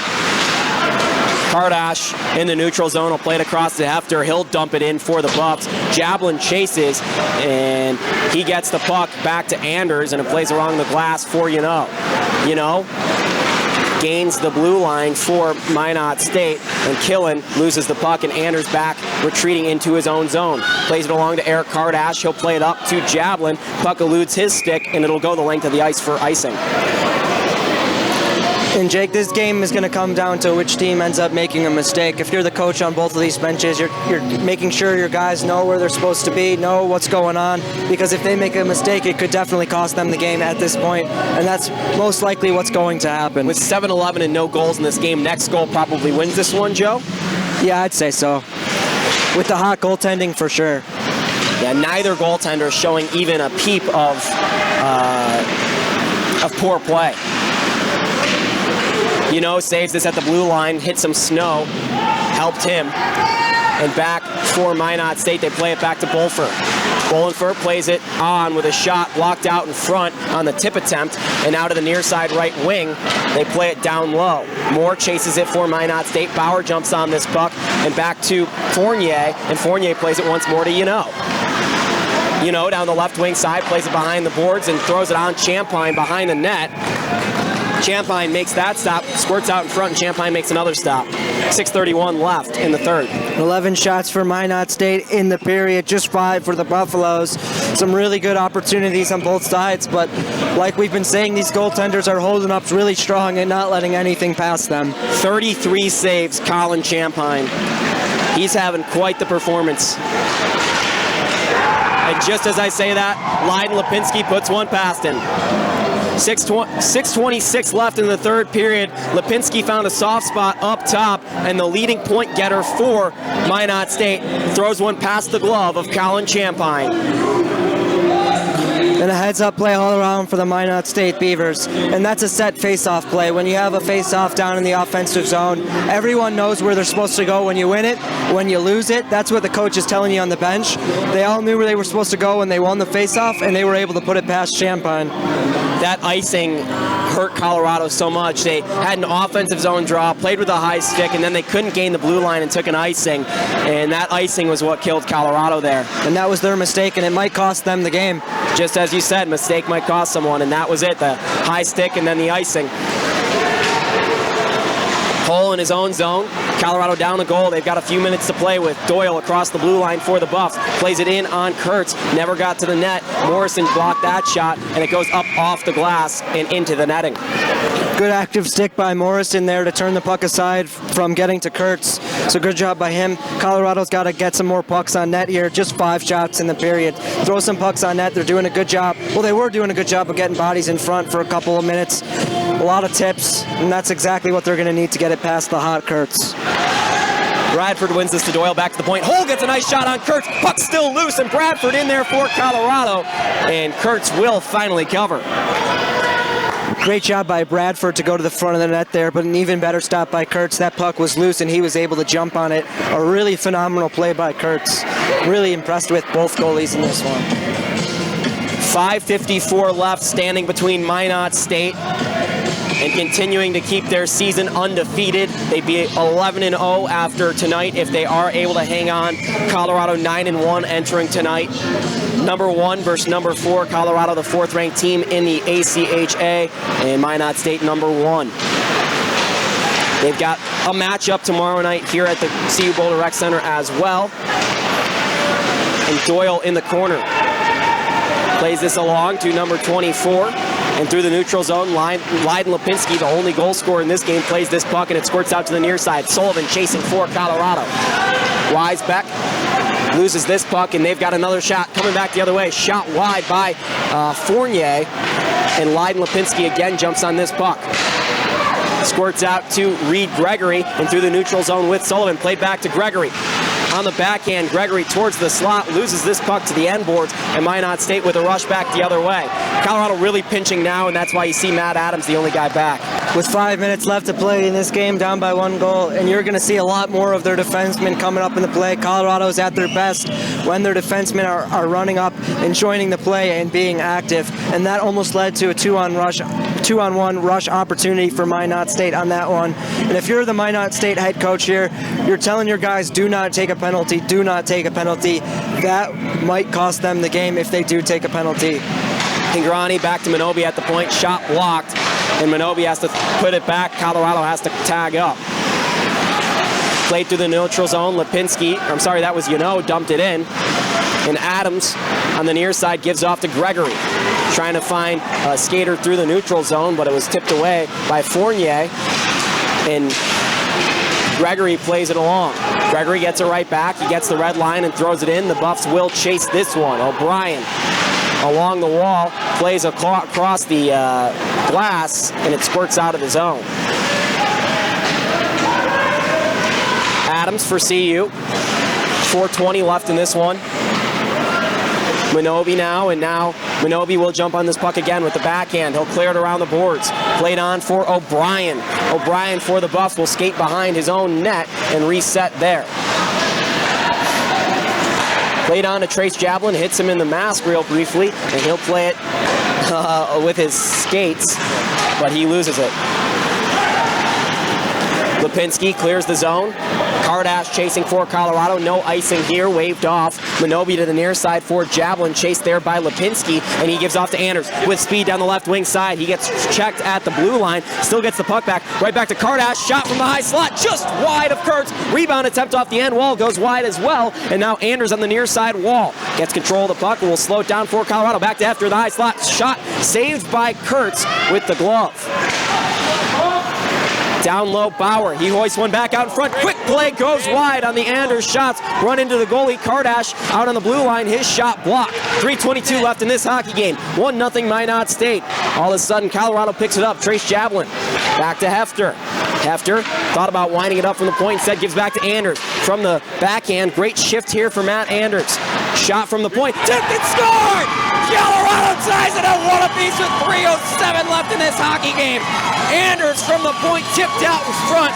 Kardash in the neutral zone will play it across to Hefter. He'll dump it in for the Buffs. Jablin chases, and he gets the puck back to Anders, and it plays along the glass for gains the blue line for Minot State, and Killen loses the puck, and Anders back retreating into his own zone. Plays it along to Eric Kardash. He'll play it up to Jablin. Puck eludes his stick, and it'll go the length of the ice for icing. And Jake, this game is going to come down to which team ends up making a mistake. If you're the coach on both of these benches, you're making sure your guys know where they're supposed to be, know what's going on, because if they make a mistake, it could definitely cost them the game at this point, and that's most likely what's going to happen. With 7-11 and no goals in this game, next goal probably wins this one, Joe? Yeah, I'd say so. With the hot goaltending, for sure. Yeah, neither goaltender showing even a peep of poor play. Saves this at the blue line, hit some snow, helped him. And back for Minot State, they play it back to Bolfer. Bolfer plays it on with a shot blocked out in front on the tip attempt, and out to the near side right wing, they play it down low. Moore chases it for Minot State. Bauer jumps on this puck, and back to Fournier, and Fournier plays it once more to down the left wing side, plays it behind the boards and throws it on Champagne behind the net. Champagne makes that stop, squirts out in front, and Champagne makes another stop. 6:31 left in the third. 11 shots for Minot State in the period, just 5 for the Buffaloes. Some really good opportunities on both sides, but like we've been saying, these goaltenders are holding up really strong and not letting anything pass them. 33 saves, Colin Champagne. He's having quite the performance. And just as I say that, Leiden Lipinski puts one past him. 6:26 left in the third period. Lipinski found a soft spot up top, and the leading point getter for Minot State throws one past the glove of Colin Champagne. And a heads-up play all around for the Minot State Beavers. And that's a set face-off play. When you have a face-off down in the offensive zone, everyone knows where they're supposed to go when you win it. When you lose it, that's what the coach is telling you on the bench. They all knew where they were supposed to go when they won the face-off, and they were able to put it past Champagne. That icing hurt Colorado so much. They had an offensive zone draw, played with a high stick, and then they couldn't gain the blue line and took an icing. And that icing was what killed Colorado there. And that was their mistake, and it might cost them the game. Just as you said, mistake might cost someone, and that was it. The high stick and then the icing. Hole in his own zone. Colorado down a goal. They've got a few minutes to play with. Doyle across the blue line for the Buffs. Plays it in on Kurtz. Never got to the net. Morrison blocked that shot, and it goes up off the glass and into the netting. Good active stick by Morrison there to turn the puck aside from getting to Kurtz. So good job by him. Colorado's got to get some more pucks on net here. Just 5 shots in the period. Throw some pucks on net. They're doing a good job. Well, they were doing a good job of getting bodies in front for a couple of minutes. A lot of tips, and that's exactly what they're going to need to get it past the hot Kurtz. Bradford wins this to Doyle, back to the point. Hole gets a nice shot on Kurtz. Puck still loose, and Bradford in there for Colorado, and Kurtz will finally cover. Great job by Bradford to go to the front of the net there, but an even better stop by Kurtz. That puck was loose, and he was able to jump on it. A really phenomenal play by Kurtz. Really impressed with both goalies in this one. 5:54 left, standing between Minot State and continuing to keep their season undefeated. They'd be 11-0 after tonight if they are able to hang on. Colorado 9-1 entering tonight. Number 1 versus number 4. Colorado, the 4th-ranked team in the ACHA, and Minot State number 1. They've got a matchup tomorrow night here at the CU Boulder Rec Center as well. And Doyle in the corner. Plays this along to number 24. And through the neutral zone, Lyden Lipinski, the only goal scorer in this game, plays this puck and it squirts out to the near side. Sullivan chasing for Colorado. Weisbeck loses this puck and they've got another shot coming back the other way. Shot wide by Fournier. And Lyden Lipinski again jumps on this puck. Squirts out to Reed Gregory and through the neutral zone with Sullivan. Played back to Gregory. On the backhand, Gregory towards the slot, loses this puck to the end boards, and Minot State with a rush back the other way. Colorado really pinching now, and that's why you see Matt Adams, the only guy back. With 5 minutes left to play in this game, down by 1 goal, and you're going to see a lot more of their defensemen coming up in the play. Colorado's at their best when their defensemen are running up and joining the play and being active, and that almost led to a 2-on-1 rush opportunity for Minot State on that one. And if you're the Minot State head coach here, you're telling your guys, do not take a penalty, do not take a penalty. That might cost them the game if they do take a penalty. Pingrani back to Minobi at the point, shot blocked, and Minobi has to put it back. Colorado has to tag up. Played through the neutral zone, Lipinski, that was dumped it in, and Adams on the near side gives off to Gregory. Trying to find a skater through the neutral zone, but it was tipped away by Fournier, and Gregory plays it along. Gregory gets it right back. He gets the red line and throws it in. The Buffs will chase this one. O'Brien along the wall, plays across the glass, and it squirts out of the zone. Adams for CU. 4:20 left in this one. Minobi now, and now Minobi will jump on this puck again with the backhand. He'll clear it around the boards. Played on for O'Brien. O'Brien for the Buffs will skate behind his own net and reset there. Played on to Trace Jablin, hits him in the mask real briefly, and he'll play it with his skates, but he loses it. Lipinski clears the zone. Kardash chasing for Colorado. No icing here. Waved off. Minobi to the near side for Jablin. Chased there by Lipinski. And he gives off to Anders with speed down the left wing side. He gets checked at the blue line. Still gets the puck back. Right back to Kardash. Shot from the high slot. Just wide of Kurtz. Rebound attempt off the end wall. Goes wide as well. And now Anders on the near side wall. Gets control of the puck and will slow it down for Colorado. Back to after the high slot. Shot saved by Kurtz with the glove. Down low, Bauer. He hoists one back out in front. Quick play goes wide on the Anders shots. Run into the goalie, Kardash, out on the blue line. His shot blocked. 3:22 left in this hockey game. 1-0 Minot State. All of a sudden, Colorado picks it up. Trace Jablin. Back to Hefter. Hefter thought about winding it up from the point. Instead, gives back to Anders. From the backhand, great shift here for Matt Anders. Shot from the point. Tipped and scored! Colorado ties it at 1 apiece with 3:07 left in this hockey game. Anders from the point tipped out in front,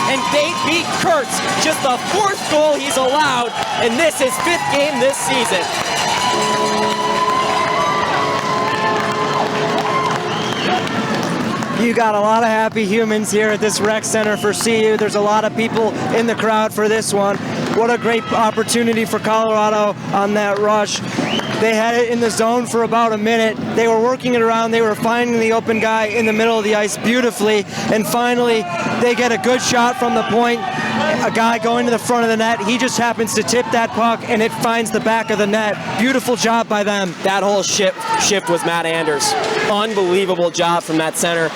and they beat Kurtz. Just the 4th goal he's allowed, and this is 5th game this season. You got a lot of happy humans here at this rec center for CU. There's a lot of people in the crowd for this one. What a great opportunity for Colorado on that rush. They had it in the zone for about a minute. They were working it around. They were finding the open guy in the middle of the ice beautifully. And finally, they get a good shot from the point. A guy going to the front of the net. He just happens to tip that puck, and it finds the back of the net. Beautiful job by them. That whole shift was Matt Anders. Unbelievable job from that center.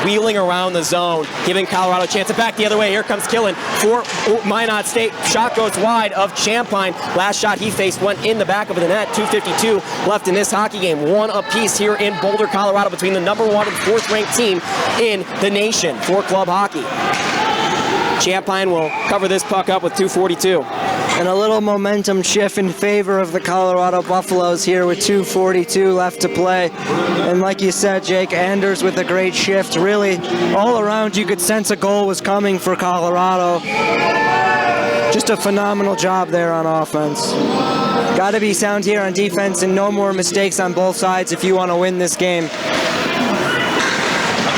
Wheeling around the zone, giving Colorado a chance. And back the other way. Here comes Killen for Minot State. Shot goes wide of Champagne. Last shot he faced went in the back of the net. 2:52 left in this hockey game. 1 apiece here in Boulder, Colorado, between the number 1 and 4th ranked team in the nation for club hockey. Champagne will cover this puck up with 2:42. And a little momentum shift in favor of the Colorado Buffaloes here with 2:42 left to play. And like you said, Jake, Anders with a great shift. Really, all around you could sense a goal was coming for Colorado. Just a phenomenal job there on offense. Got to be sound here on defense and no more mistakes on both sides if you want to win this game.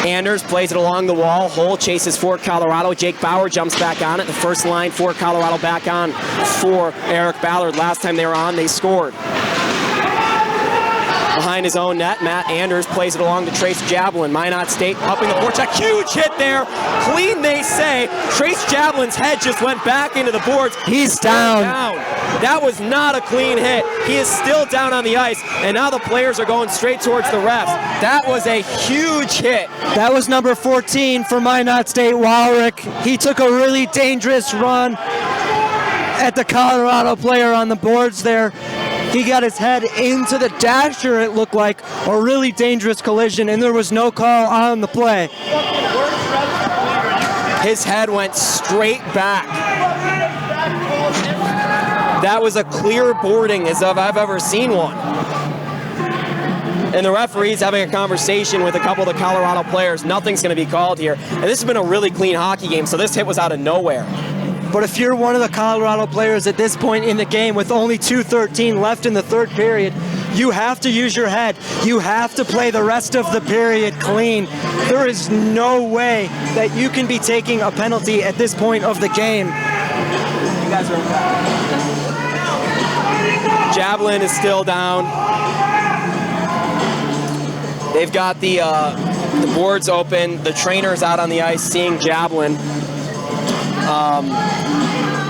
Anders plays it along the wall. Hole chases for Colorado. Jake Bauer jumps back on it. The first line for Colorado back on for Eric Ballard. Last time they were on, they scored. Behind his own net, Matt Anders plays it along to Trace Jablin. Minot State up in the forecheck. Huge hit there. Clean, they say. Trace Jablin's head just went back into the boards. He's down. That was not a clean hit. He is still down on the ice, and now the players are going straight towards the refs. That was a huge hit. That was number 14 for Minot State, Walrick. He took a really dangerous run at the Colorado player on the boards there. He got his head into the dasher, it looked like, a really dangerous collision, and there was no call on the play. His head went straight back. That was a clear boarding as if I've ever seen one. And the referee's having a conversation with a couple of the Colorado players. Nothing's going to be called here. And this has been a really clean hockey game, so this hit was out of nowhere. But if you're one of the Colorado players at this point in the game with only 2:13 left in the third period, you have to use your head. You have to play the rest of the period clean. There is no way that you can be taking a penalty at this point of the game. You guys are Javelin is still down. They've got the boards open. The trainer's out on the ice seeing Javelin.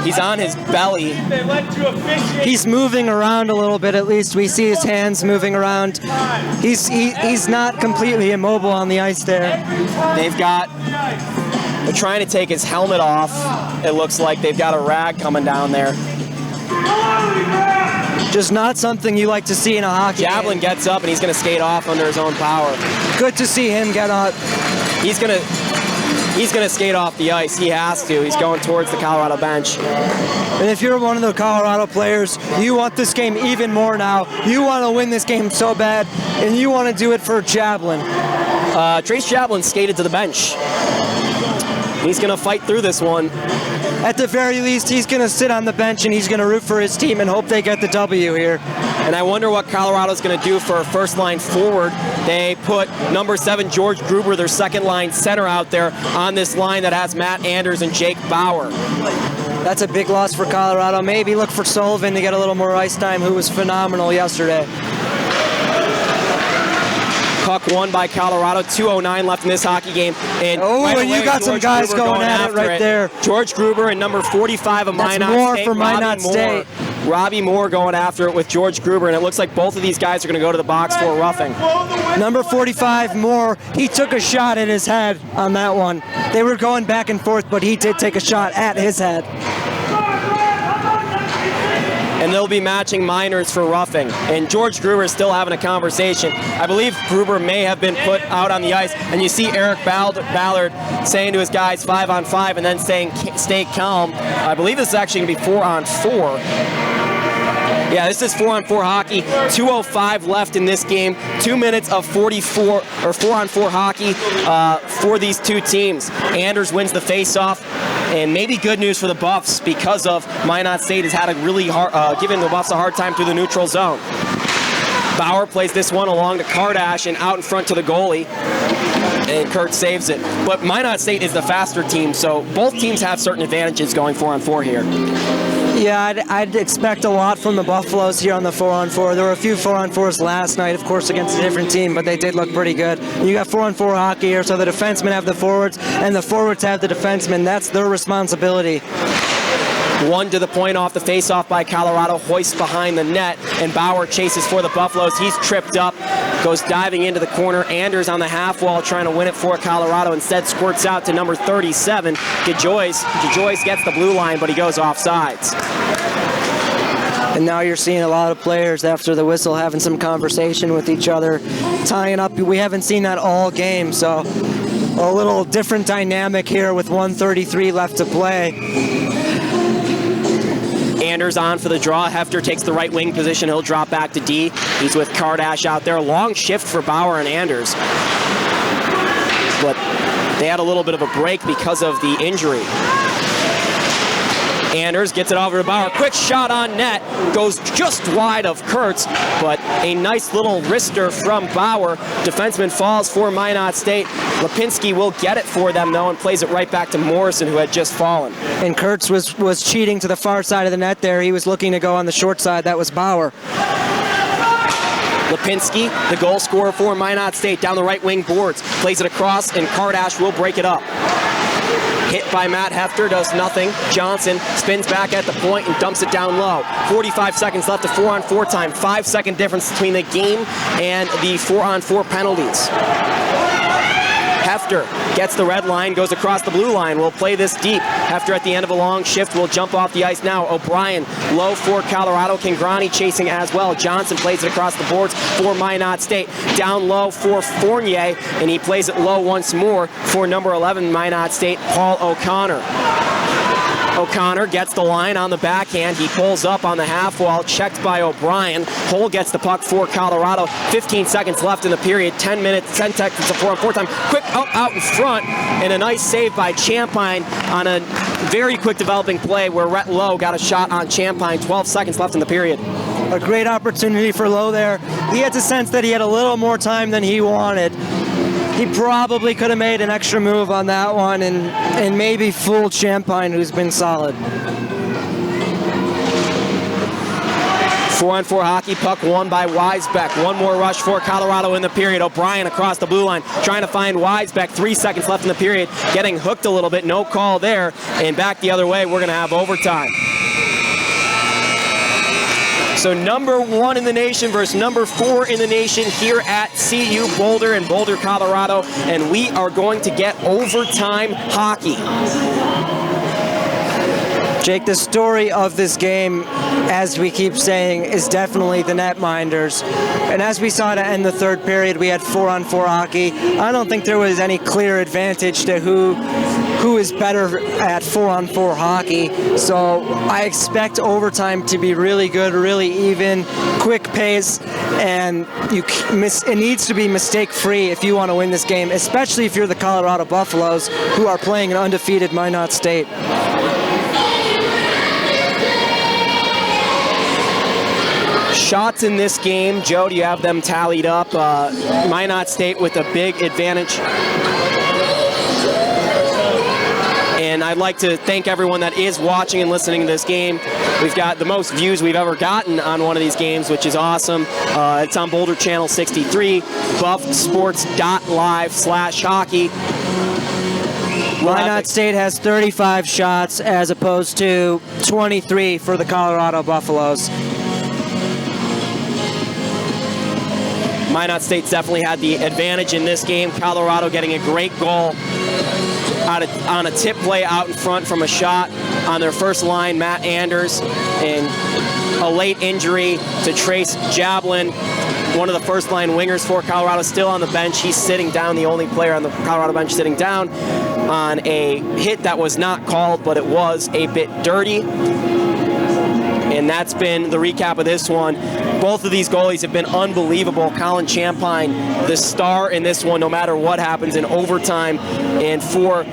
He's on his belly. He's moving around a little bit, at least. We see his hands moving around. He's not completely immobile on the ice there. They're trying to take his helmet off. It looks like they've got a rag coming down there. Just not something you like to see in a hockey Javelin game. gets up and he's going to skate off under his own power. Good to see him get up. He's going to skate off the ice. He has to. He's going towards the Colorado bench. And if you're one of the Colorado players, you want this game even more now. You want to win this game so bad, and you want to do it for Javelin. Trace Javelin skated to the bench. He's going to fight through this one. At the very least, he's going to sit on the bench and he's going to root for his team and hope they get the W here. And I wonder what Colorado's going to do for a first-line forward. They put number 7, George Gruber, their second-line center, out there on this line that has Matt Anders and Jake Bauer. That's a big loss for Colorado. Maybe look for Sullivan to get a little more ice time, who was phenomenal yesterday. Puck won by Colorado, 2:09 left in this hockey game. And you got some guys going at it right there. George Gruber and number 45 of Minot State. That's more for Minot State. Robbie Moore going after it with George Gruber, and it looks like both of these guys are going to go to the box for a roughing. Number 45, Moore, he took a shot at his head on that one. They were going back and forth, but he did take a shot at his head. And they'll be matching minors for roughing. And George Gruber is still having a conversation. I believe Gruber may have been put out on the ice. And you see Eric Ballard saying to his guys 5-on-5 and then saying stay calm. I believe this is actually going to be 4-on-4. Yeah, this is 4-on-4 hockey. 2:05 left in this game. 2 minutes of 44 or 4-on-4 hockey for these two teams. Anders wins the face-off. And maybe good news for the Buffs because of Minot State has had a really hard, giving the Buffs a hard time through the neutral zone. Bauer plays this one along to Kardash and out in front to the goalie. And Kurt saves it. But Minot State is the faster team, so both teams have certain advantages going 4-on-4 here. Yeah, I'd expect a lot from the Buffaloes here on the 4-on-4. There were a few 4-on-4s last night, of course, against a different team, but they did look pretty good. You got 4-on-4 hockey here, so the defensemen have the forwards, and the forwards have the defensemen. That's their responsibility. One to the point off the face-off by Colorado, hoists behind the net, and Bauer chases for the Buffaloes. He's tripped up, goes diving into the corner. Anders on the half wall trying to win it for Colorado. Instead squirts out to number 37, DeJoyce. DeJoyce gets the blue line, but he goes off sides. And now you're seeing a lot of players after the whistle having some conversation with each other, tying up. We haven't seen that all game, so a little different dynamic here with 1:33 left to play. Anders on for the draw. Hefter takes the right wing position. He'll drop back to D. He's with Kardash out there. Long shift for Bauer and Anders. But they had a little bit of a break because of the injury. Anders gets it over to Bauer. Quick shot on net. Goes just wide of Kurtz, but a nice little wrister from Bauer. Defenseman falls for Minot State. Lipinski will get it for them, though, and plays it right back to Morrison, who had just fallen. And Kurtz was cheating to the far side of the net there. He was looking to go on the short side. That was Bauer. Lipinski, the goal scorer for Minot State, down the right wing boards. Plays it across, and Kardash will break it up. Hit by Matt Hefter, does nothing. Johnson spins back at the point and dumps it down low. 45 seconds left of 4-on-4 time. 5-second difference between the game and the 4-on-4 penalties. Hefter gets the red line, goes across the blue line. We'll play this deep. Hefter at the end of a long shift will jump off the ice now. O'Brien low for Colorado. Kingrani chasing as well. Johnson plays it across the boards for Minot State. Down low for Fournier, and he plays it low once more for number 11 Minot State, Paul O'Connor. O'Connor gets the line on the backhand. He pulls up on the half wall, checked by O'Brien. Hull gets the puck for Colorado. 15 seconds left in the period. 10 seconds of 4-on-4 time. Quick out in front, and a nice save by Champagne on a very quick developing play where Rhett Lowe got a shot on Champagne. 12 seconds left in the period. A great opportunity for Lowe there. He had the sense that he had a little more time than he wanted. He probably could have made an extra move on that one and maybe fooled Champagne, who's been solid. 4-on-4 hockey, puck won by Weisbeck. One more rush for Colorado in the period. O'Brien across the blue line, trying to find Weisbeck. 3 seconds left in the period, getting hooked a little bit. No call there, and back the other way, we're going to have overtime. So number 1 in the nation versus number 4 in the nation here at CU Boulder in Boulder, Colorado, and we are going to get overtime hockey. Jake, the story of this game, as we keep saying, is definitely the netminders. And as we saw to end the third period, we had 4-on-4 hockey. I don't think there was any clear advantage to who is better at 4-on-4 hockey. So I expect overtime to be really good, really even, quick pace, and it needs to be mistake-free if you want to win this game, especially if you're the Colorado Buffaloes, who are playing an undefeated Minot State. Shots in this game, Joe, do you have them tallied up? Minot State with a big advantage. And I'd like to thank everyone that is watching and listening to this game. We've got the most views we've ever gotten on one of these games, which is awesome. It's on Boulder Channel 63, buffsports.live/hockey. Minot State has 35 shots as opposed to 23 for the Colorado Buffaloes. Minot State's definitely had the advantage in this game. Colorado getting a great goal on a tip play out in front from a shot on their first line, Matt Anders, and a late injury to Trace Jablin, one of the first line wingers for Colorado, still on the bench. He's sitting down, the only player on the Colorado bench sitting down on a hit that was not called, but it was a bit dirty. And that's been the recap of this one. Both of these goalies have been unbelievable. Colin Champagne, the star in this one, no matter what happens in overtime. And for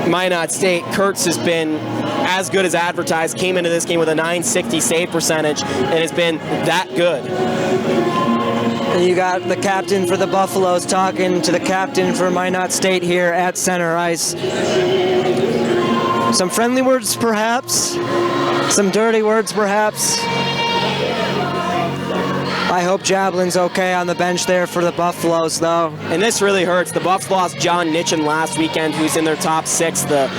Minot State, Kurtz has been as good as advertised. Came into this game with a .960 save percentage and has been that good. And you got the captain for the Buffaloes talking to the captain for Minot State here at center ice. Some friendly words, perhaps. Some dirty words, perhaps. I hope Jablin's okay on the bench there for the Buffaloes, though. And this really hurts. The Buffs lost John Nitchin last weekend, who's in their top 6, the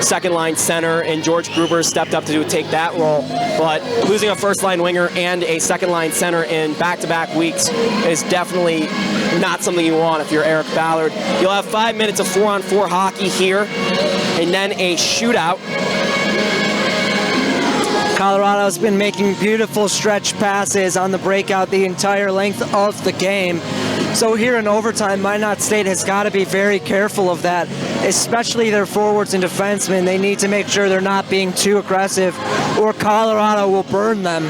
second-line center, and George Gruber stepped up to take that role. But losing a first-line winger and a second-line center in back-to-back weeks is definitely not something you want if you're Eric Ballard. You'll have 5 minutes of 4-on-4 hockey here, and then a shootout. Colorado's been making beautiful stretch passes on the breakout the entire length of the game. So here in overtime, Minot State has got to be very careful of that, especially their forwards and defensemen. They need to make sure they're not being too aggressive, or Colorado will burn them.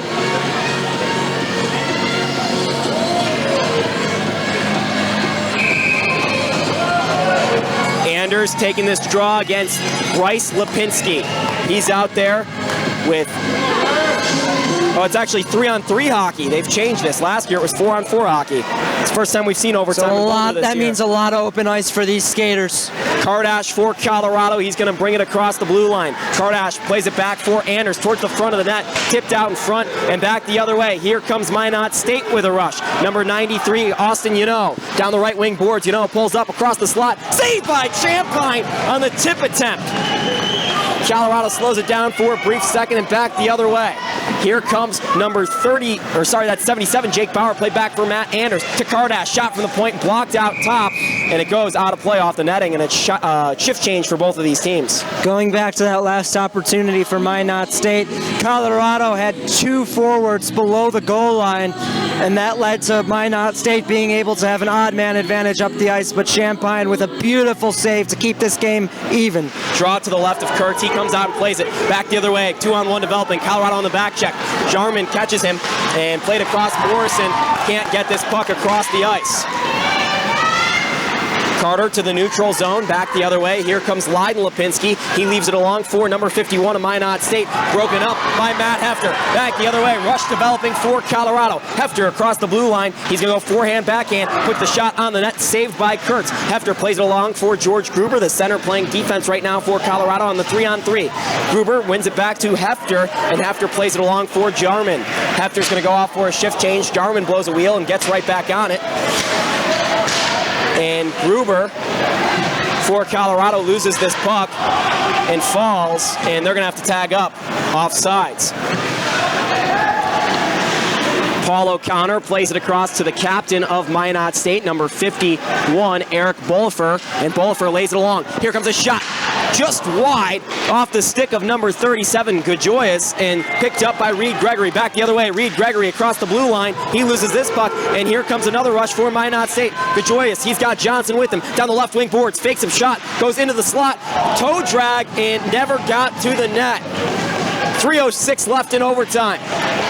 Anders taking this draw against Bryce Lipinski. He's out there with Oh, it's actually 3-on-3 hockey. They've changed this. Last year it was 4-on-4 hockey. It's the first time we've seen overtime. So that means a lot of open ice for these skaters. Kardash for Colorado. He's going to bring it across the blue line. Kardash plays it back for Anders towards the front of the net. Tipped out in front and back the other way. Here comes Minot State with a rush. Number 93, Austin Minot. Down the right wing boards. Minot pulls up across the slot. Saved by Champagne on the tip attempt. Colorado slows it down for a brief second and back the other way. Here comes number 77, Jake Bauer, played back for Matt Anders to Kardash, shot from the point, blocked out top, and it goes out of play off the netting, and it's shift change for both of these teams. Going back to that last opportunity for Minot State, Colorado had 2 forwards below the goal line, and that led to Minot State being able to have an odd man advantage up the ice, but Champagne with a beautiful save to keep this game even. Draw to the left of Kurtz. He comes out and plays it back the other way. 2-on-1 developing. Colorado on the back check. Jarman catches him and played across Morrison. Can't get this puck across the ice. Carter to the neutral zone, back the other way. Here comes Leiden Lipinski. He leaves it along for number 51 of Minot State. Broken up by Matt Hefter. Back the other way, rush developing for Colorado. Hefter across the blue line. He's going to go forehand, backhand, put the shot on the net, saved by Kurtz. Hefter plays it along for George Gruber, the center playing defense right now for Colorado on the 3-on-3. Gruber wins it back to Hefter, and Hefter plays it along for Jarman. Hefter's going to go off for a shift change. Jarman blows a wheel and gets right back on it. And Gruber for Colorado loses this puck and falls, and they're going to have to tag up offsides. Paul O'Connor plays it across to the captain of Minot State, number 51, Eric Bolifer, and Bolifer lays it along. Here comes a shot, just wide off the stick of number 37, Gajoyas, and picked up by Reed Gregory. Back the other way, Reed Gregory across the blue line. He loses this puck, and here comes another rush for Minot State. Gajoyas, he's got Johnson with him. Down the left wing boards, fakes him shot, goes into the slot, toe drag, and never got to the net. 3:06 left in overtime.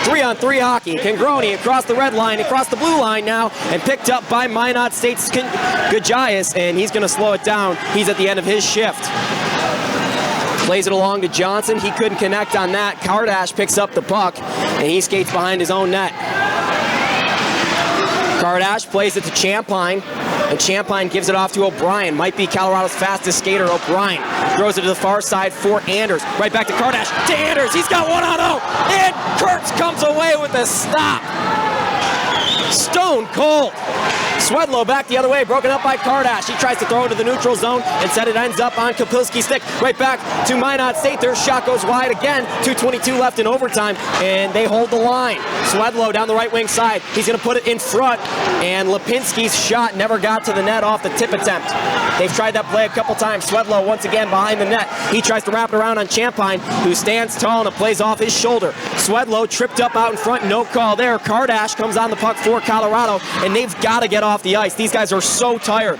3-on-3 hockey. Congroni across the red line, across the blue line now, and picked up by Minot State's Gajoyas, and he's going to slow it down. He's at the end of his shift. Plays it along to Johnson. He couldn't connect on that. Kardash picks up the puck, and he skates behind his own net. Kardash plays it to Champagne, and Champagne gives it off to O'Brien. Might be Colorado's fastest skater, O'Brien. Throws it to the far side for Anders. Right back to Kardash. To Anders. He's got 1-on-0. And Kurtz comes away with a stop. Stone cold. Swedlow back the other way, broken up by Kardash. He tries to throw it to the neutral zone, instead it ends up on Kapilski's stick. Right back to Minot State. Their shot goes wide again. 2:22 left in overtime, and they hold the line. Swedlow down the right wing side. He's going to put it in front, and Lipinski's shot never got to the net off the tip attempt. They've tried that play a couple times. Swedlow once again behind the net. He tries to wrap it around on Champagne, who stands tall and it plays off his shoulder. Swedlow tripped up out in front, no call there. Kardash comes on the puck for Colorado, and they've got to get off the ice. These guys are so tired.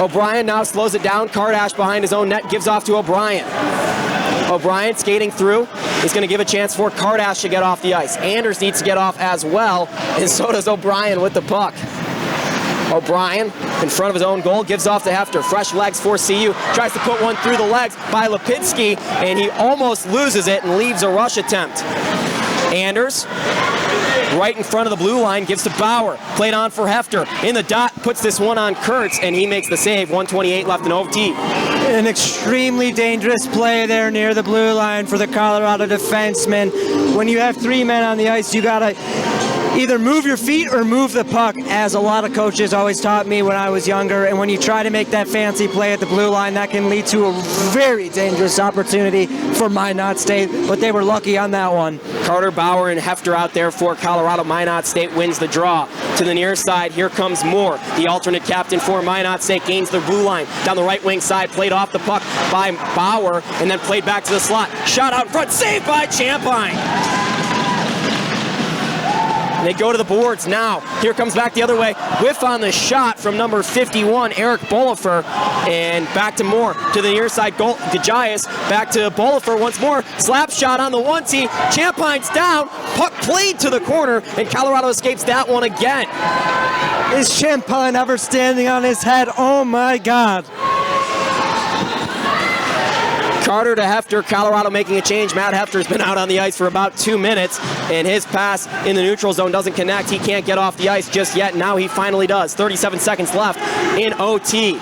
O'Brien now slows it down. Kardash behind his own net, gives off to O'Brien. O'Brien skating through. He's going to give a chance for Kardash to get off the ice. Anders needs to get off as well, and so does O'Brien with the puck. O'Brien in front of his own goal, gives off to Hefter. Fresh legs for CU. Tries to put one through the legs by Lipinski, and he almost loses it and leaves a rush attempt. Anders, right in front of the blue line, gives to Bauer. Played on for Hefter. In the dot, puts this one on Kurtz, and he makes the save. 1:28 left in OT. An extremely dangerous play there near the blue line for the Colorado defenseman. When you have 3 men on the ice, you gotta either move your feet or move the puck, as a lot of coaches always taught me when I was younger. And when you try to make that fancy play at the blue line, that can lead to a very dangerous opportunity for Minot State, but they were lucky on that one. Carter, Bauer, and Hefter out there for Colorado. Minot State wins the draw. To the near side, here comes Moore, the alternate captain for Minot State, gains the blue line. Down the right wing side, played off the puck by Bauer, and then played back to the slot. Shot out front, saved by Champagne. They go to the boards now. Here comes back the other way. Whiff on the shot from number 51, Eric Bolifer. And back to Moore. To the near side, Gajoyas. Back to Bolifer once more. Slap shot on the 1-tee. Champagne's down. Puck played to the corner, and Colorado escapes that one again. Is Champagne ever standing on his head? Oh my God. Carter to Hefter, Colorado making a change. Matt Hefter's been out on the ice for about 2 minutes, and his pass in the neutral zone doesn't connect. He can't get off the ice just yet. Now he finally does. 37 seconds left in OT.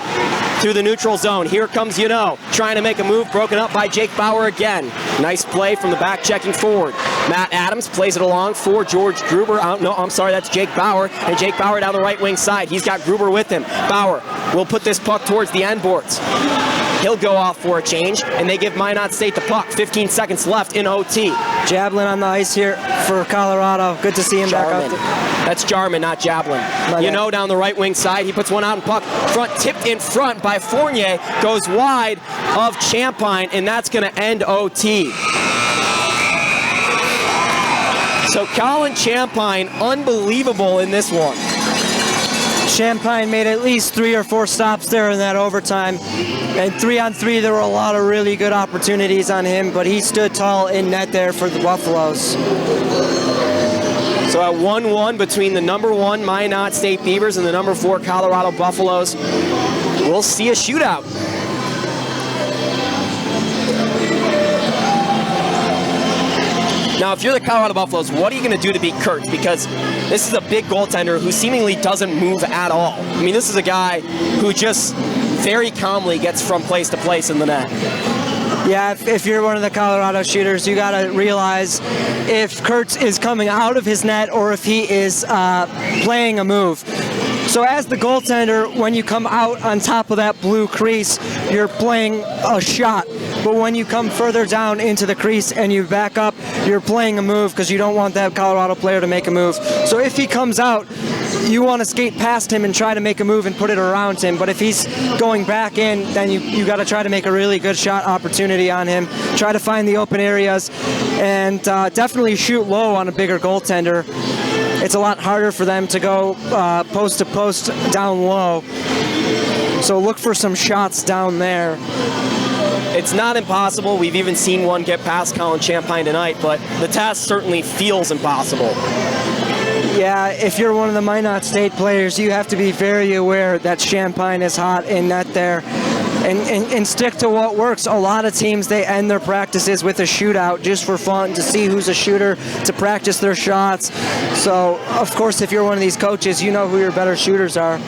Through the neutral zone. Here comes Minot, trying to make a move, broken up by Jake Bauer again. Nice play from the back, checking forward. Matt Adams plays it along for George Gruber. No, I'm sorry, that's Jake Bauer. And Jake Bauer down the right wing side. He's got Gruber with him. Bauer will put this puck towards the end boards. He'll go off for a change, and they give Minot State the puck. 15 seconds left in OT. Jablin on the ice here for Colorado. Good to see him back out there. That's Jarman, not Jablin. Down the right wing side. He puts one out in puck front, tipped in front by Fournier. Goes wide of Champagne, and that's going to end OT. So Colin Champagne, unbelievable in this one. Champagne made at least 3 or 4 stops there in that overtime. And 3-on-3, there were a lot of really good opportunities on him, but he stood tall in net there for the Buffaloes. So at 1-1 between the number 1 Minot State Beavers and the number 4 Colorado Buffaloes, we'll see a shootout. Now, if you're the Colorado Buffaloes, what are you going to do to beat Kurtz? Because this is a big goaltender who seemingly doesn't move at all. I mean, this is a guy who just very calmly gets from place to place in the net. Yeah, if you're one of the Colorado shooters, you got to realize if Kurtz is coming out of his net or if he is playing a move. So as the goaltender, when you come out on top of that blue crease, you're playing a shot. But when you come further down into the crease and you back up, you're playing a move because you don't want that Colorado player to make a move. So if he comes out, you want to skate past him and try to make a move and put it around him. But if he's going back in, then you got to try to make a really good shot opportunity on him. Try to find the open areas and definitely shoot low on a bigger goaltender. It's a lot harder for them to go post to post down low. So look for some shots down there. It's not impossible. We've even seen one get past Colin Champagne tonight, but the task certainly feels impossible. Yeah, if you're one of the Minot State players, you have to be very aware that Champagne is hot in net there. And stick to what works. A lot of teams, they end their practices with a shootout just for fun, to see who's a shooter, to practice their shots. So, of course, if you're one of these coaches, you know who your better shooters are.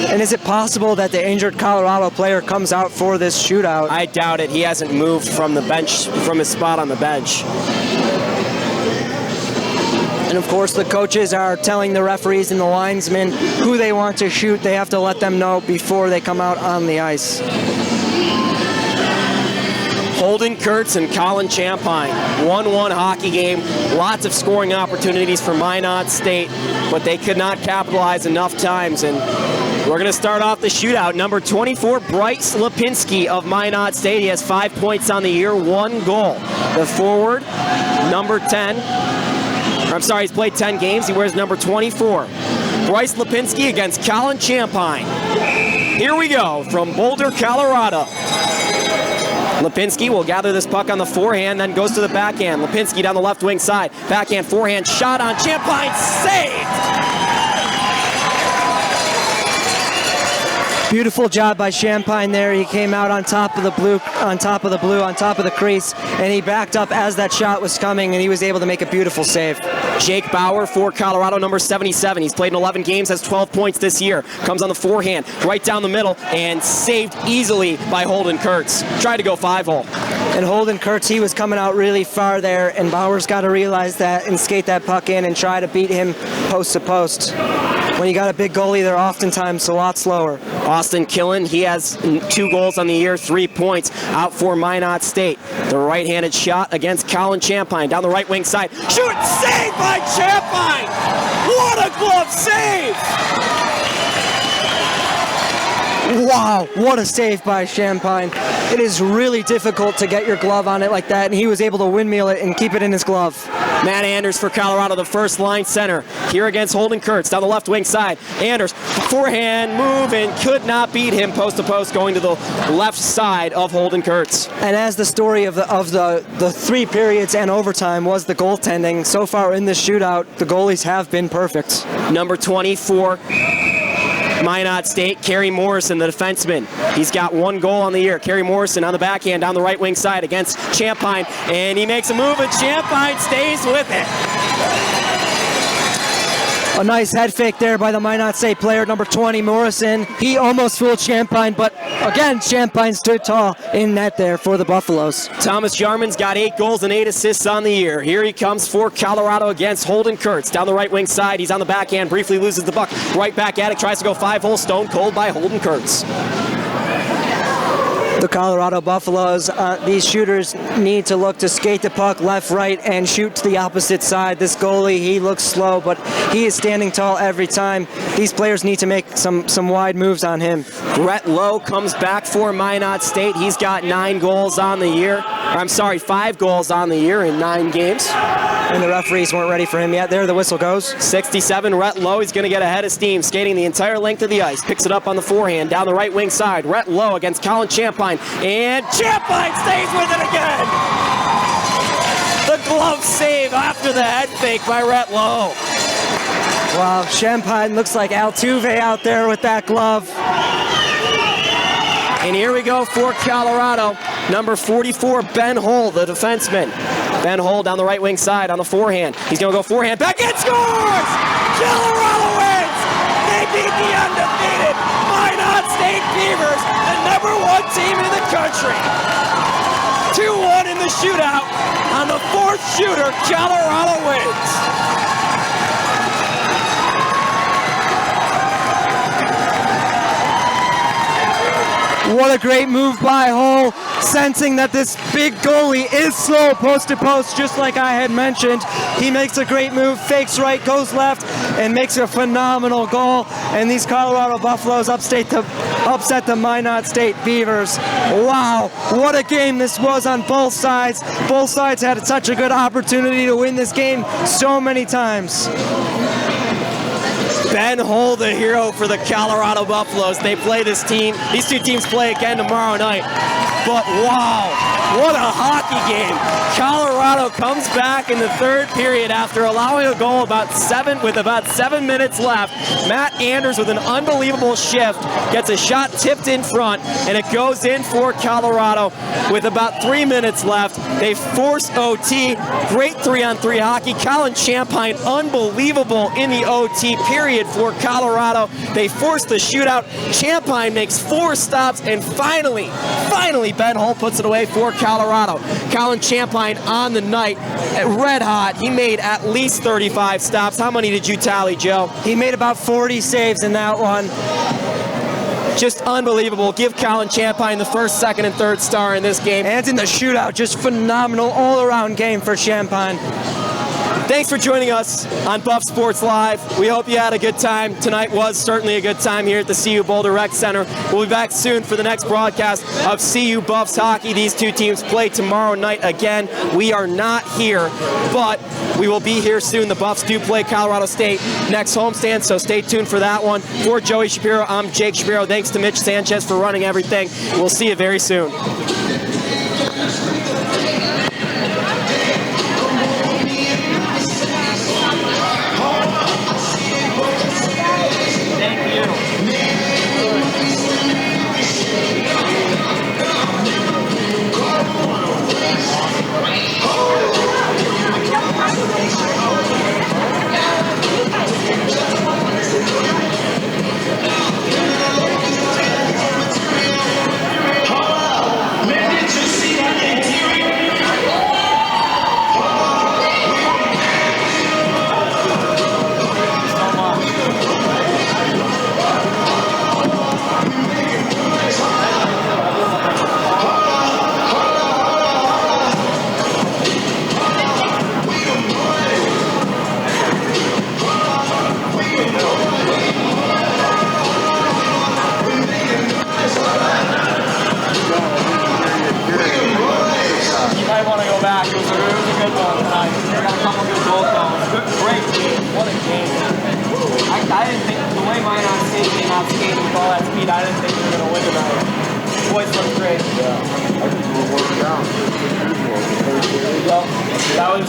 And is it possible that the injured Colorado player comes out for this shootout? I doubt it. He hasn't moved from the bench, from his spot on the bench. And of course, the coaches are telling the referees and the linesmen who they want to shoot. They have to let them know before they come out on the ice. Holden Kurtz and Colin Champagne. 1-1 hockey game. Lots of scoring opportunities for Minot State, but they could not capitalize enough times. And we're going to start off the shootout. Number 24, Bryce Lipinski of Minot State. He has 5 points on the year, 1 goal. The forward, number 10. I'm sorry, he's played 10 games. He wears number 24. Bryce Lipinski against Colin Champagne. Here we go from Boulder, Colorado. Lipinski will gather this puck on the forehand, then goes to the backhand. Lipinski down the left wing side. Backhand, forehand, shot on Champagne, saved! Beautiful job by Champagne there. He came out on top of the blue, on top of the crease, and he backed up as that shot was coming, and he was able to make a beautiful save. Jake Bauer for Colorado, number 77. He's played in 11 games, has 12 points this year. Comes on the forehand, right down the middle, and saved easily by Holden Kurtz. Tried to go 5-hole. And Holden Kurtz, he was coming out really far there, and Bauer's got to realize that and skate that puck in and try to beat him post to post. When you got a big goalie, they're oftentimes a lot slower. Austin Killen, he has 2 goals on the year, 3 points out for Minot State. The right-handed shot against Colin Champagne down the right wing side. Shoot, save by Champagne! What a glove save! Wow, what a save by Champagne. It is really difficult to get your glove on it like that, and he was able to windmill it and keep it in his glove. Matt Anders for Colorado, the first line center. Here against Holden Kurtz, down the left wing side. Anders, forehand move, and could not beat him post to post, going to the left side of Holden Kurtz. And as the story of the 3 periods and overtime was the goaltending, so far in this shootout, the goalies have been perfect. Number 24, Minot State, Kerry Morrison, the defenseman. He's got 1 goal on the year. Kerry Morrison on the backhand down the right wing side against Champagne, and he makes a move, and Champagne stays with it. A nice head fake there by the Minot State player, number 20, Morrison. He almost fooled Champagne, but again, Champagne stood tall in net there for the Buffaloes. Thomas Jarman's got 8 goals and 8 assists on the year. Here he comes for Colorado against Holden Kurtz. Down the right wing side, he's on the backhand, briefly loses the puck. Right back at it, tries to go 5-hole, stone cold by Holden Kurtz. The Colorado Buffaloes, these shooters need to look to skate the puck left, right, and shoot to the opposite side. This goalie, he looks slow, but he is standing tall every time. These players need to make some wide moves on him. Brett Lowe comes back for Minot State. He's got 9 goals on the year. I'm sorry, 5 goals on the year in 9 games. And the referees weren't ready for him yet. There the whistle goes. 67, Rhett Lowe. He's going to get ahead of steam, skating the entire length of the ice. Picks it up on the forehand, down the right wing side. Rhett Lowe against Colin Champagne, and Champagne stays with it again! The glove save after the head fake by Rhett Lowe. Wow, Champagne looks like Altuve out there with that glove. And here we go for Colorado. Number 44, Ben Hull, the defenseman. Ben Hull down the right wing side on the forehand. He's going to go forehand, back and scores! Colorado wins! They beat the undefeated Minot State Beavers, the number 1 team in the country. 2-1 in the shootout. On the 4th shooter, Colorado wins. What a great move by Hull, sensing that this big goalie is slow post to post, just like I had mentioned. He makes a great move, fakes right, goes left, and makes a phenomenal goal. And these Colorado Buffaloes upset the Minot State Beavers. Wow, what a game this was on both sides. Both sides had such a good opportunity to win this game so many times. Ben Hull, the hero for the Colorado Buffaloes. They play this team. These two teams play again tomorrow night. But wow, what a hockey game. Colorado comes back in the 3rd period after allowing a goal with about 7 minutes left. Matt Anders with an unbelievable shift gets a shot tipped in front, and it goes in for Colorado with about 3 minutes left. They force OT. Great 3-on-3 hockey. Colin Champagne, unbelievable in the OT period for Colorado. They force the shootout. Champagne makes 4 stops, and finally, Ben Hull puts it away for Colorado. Colin Champagne on the night, red hot. He made at least 35 stops. How many did you tally, Joe? He made about 40 saves in that one. Just unbelievable. Give Colin Champagne the 1st, 2nd, and 3rd star in this game. And in the shootout, just phenomenal all-around game for Champagne. Thanks for joining us on Buff Sports Live. We hope you had a good time. Tonight was certainly a good time here at the CU Boulder Rec Center. We'll be back soon for the next broadcast of CU Buffs hockey. These two teams play tomorrow night again. We are not here, but we will be here soon. The Buffs do play Colorado State next homestand, so stay tuned for that one. For Joey Shapiro, I'm Jake Shapiro. Thanks to Mitch Sanchez for running everything. We'll see you very soon.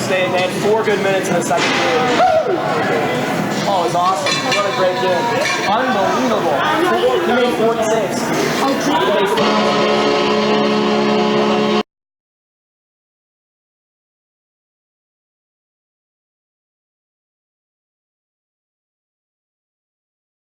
They had 4 good minutes in the 2nd period. Oh, it was awesome. What a great game. Unbelievable. He made 40 saves. He made 40.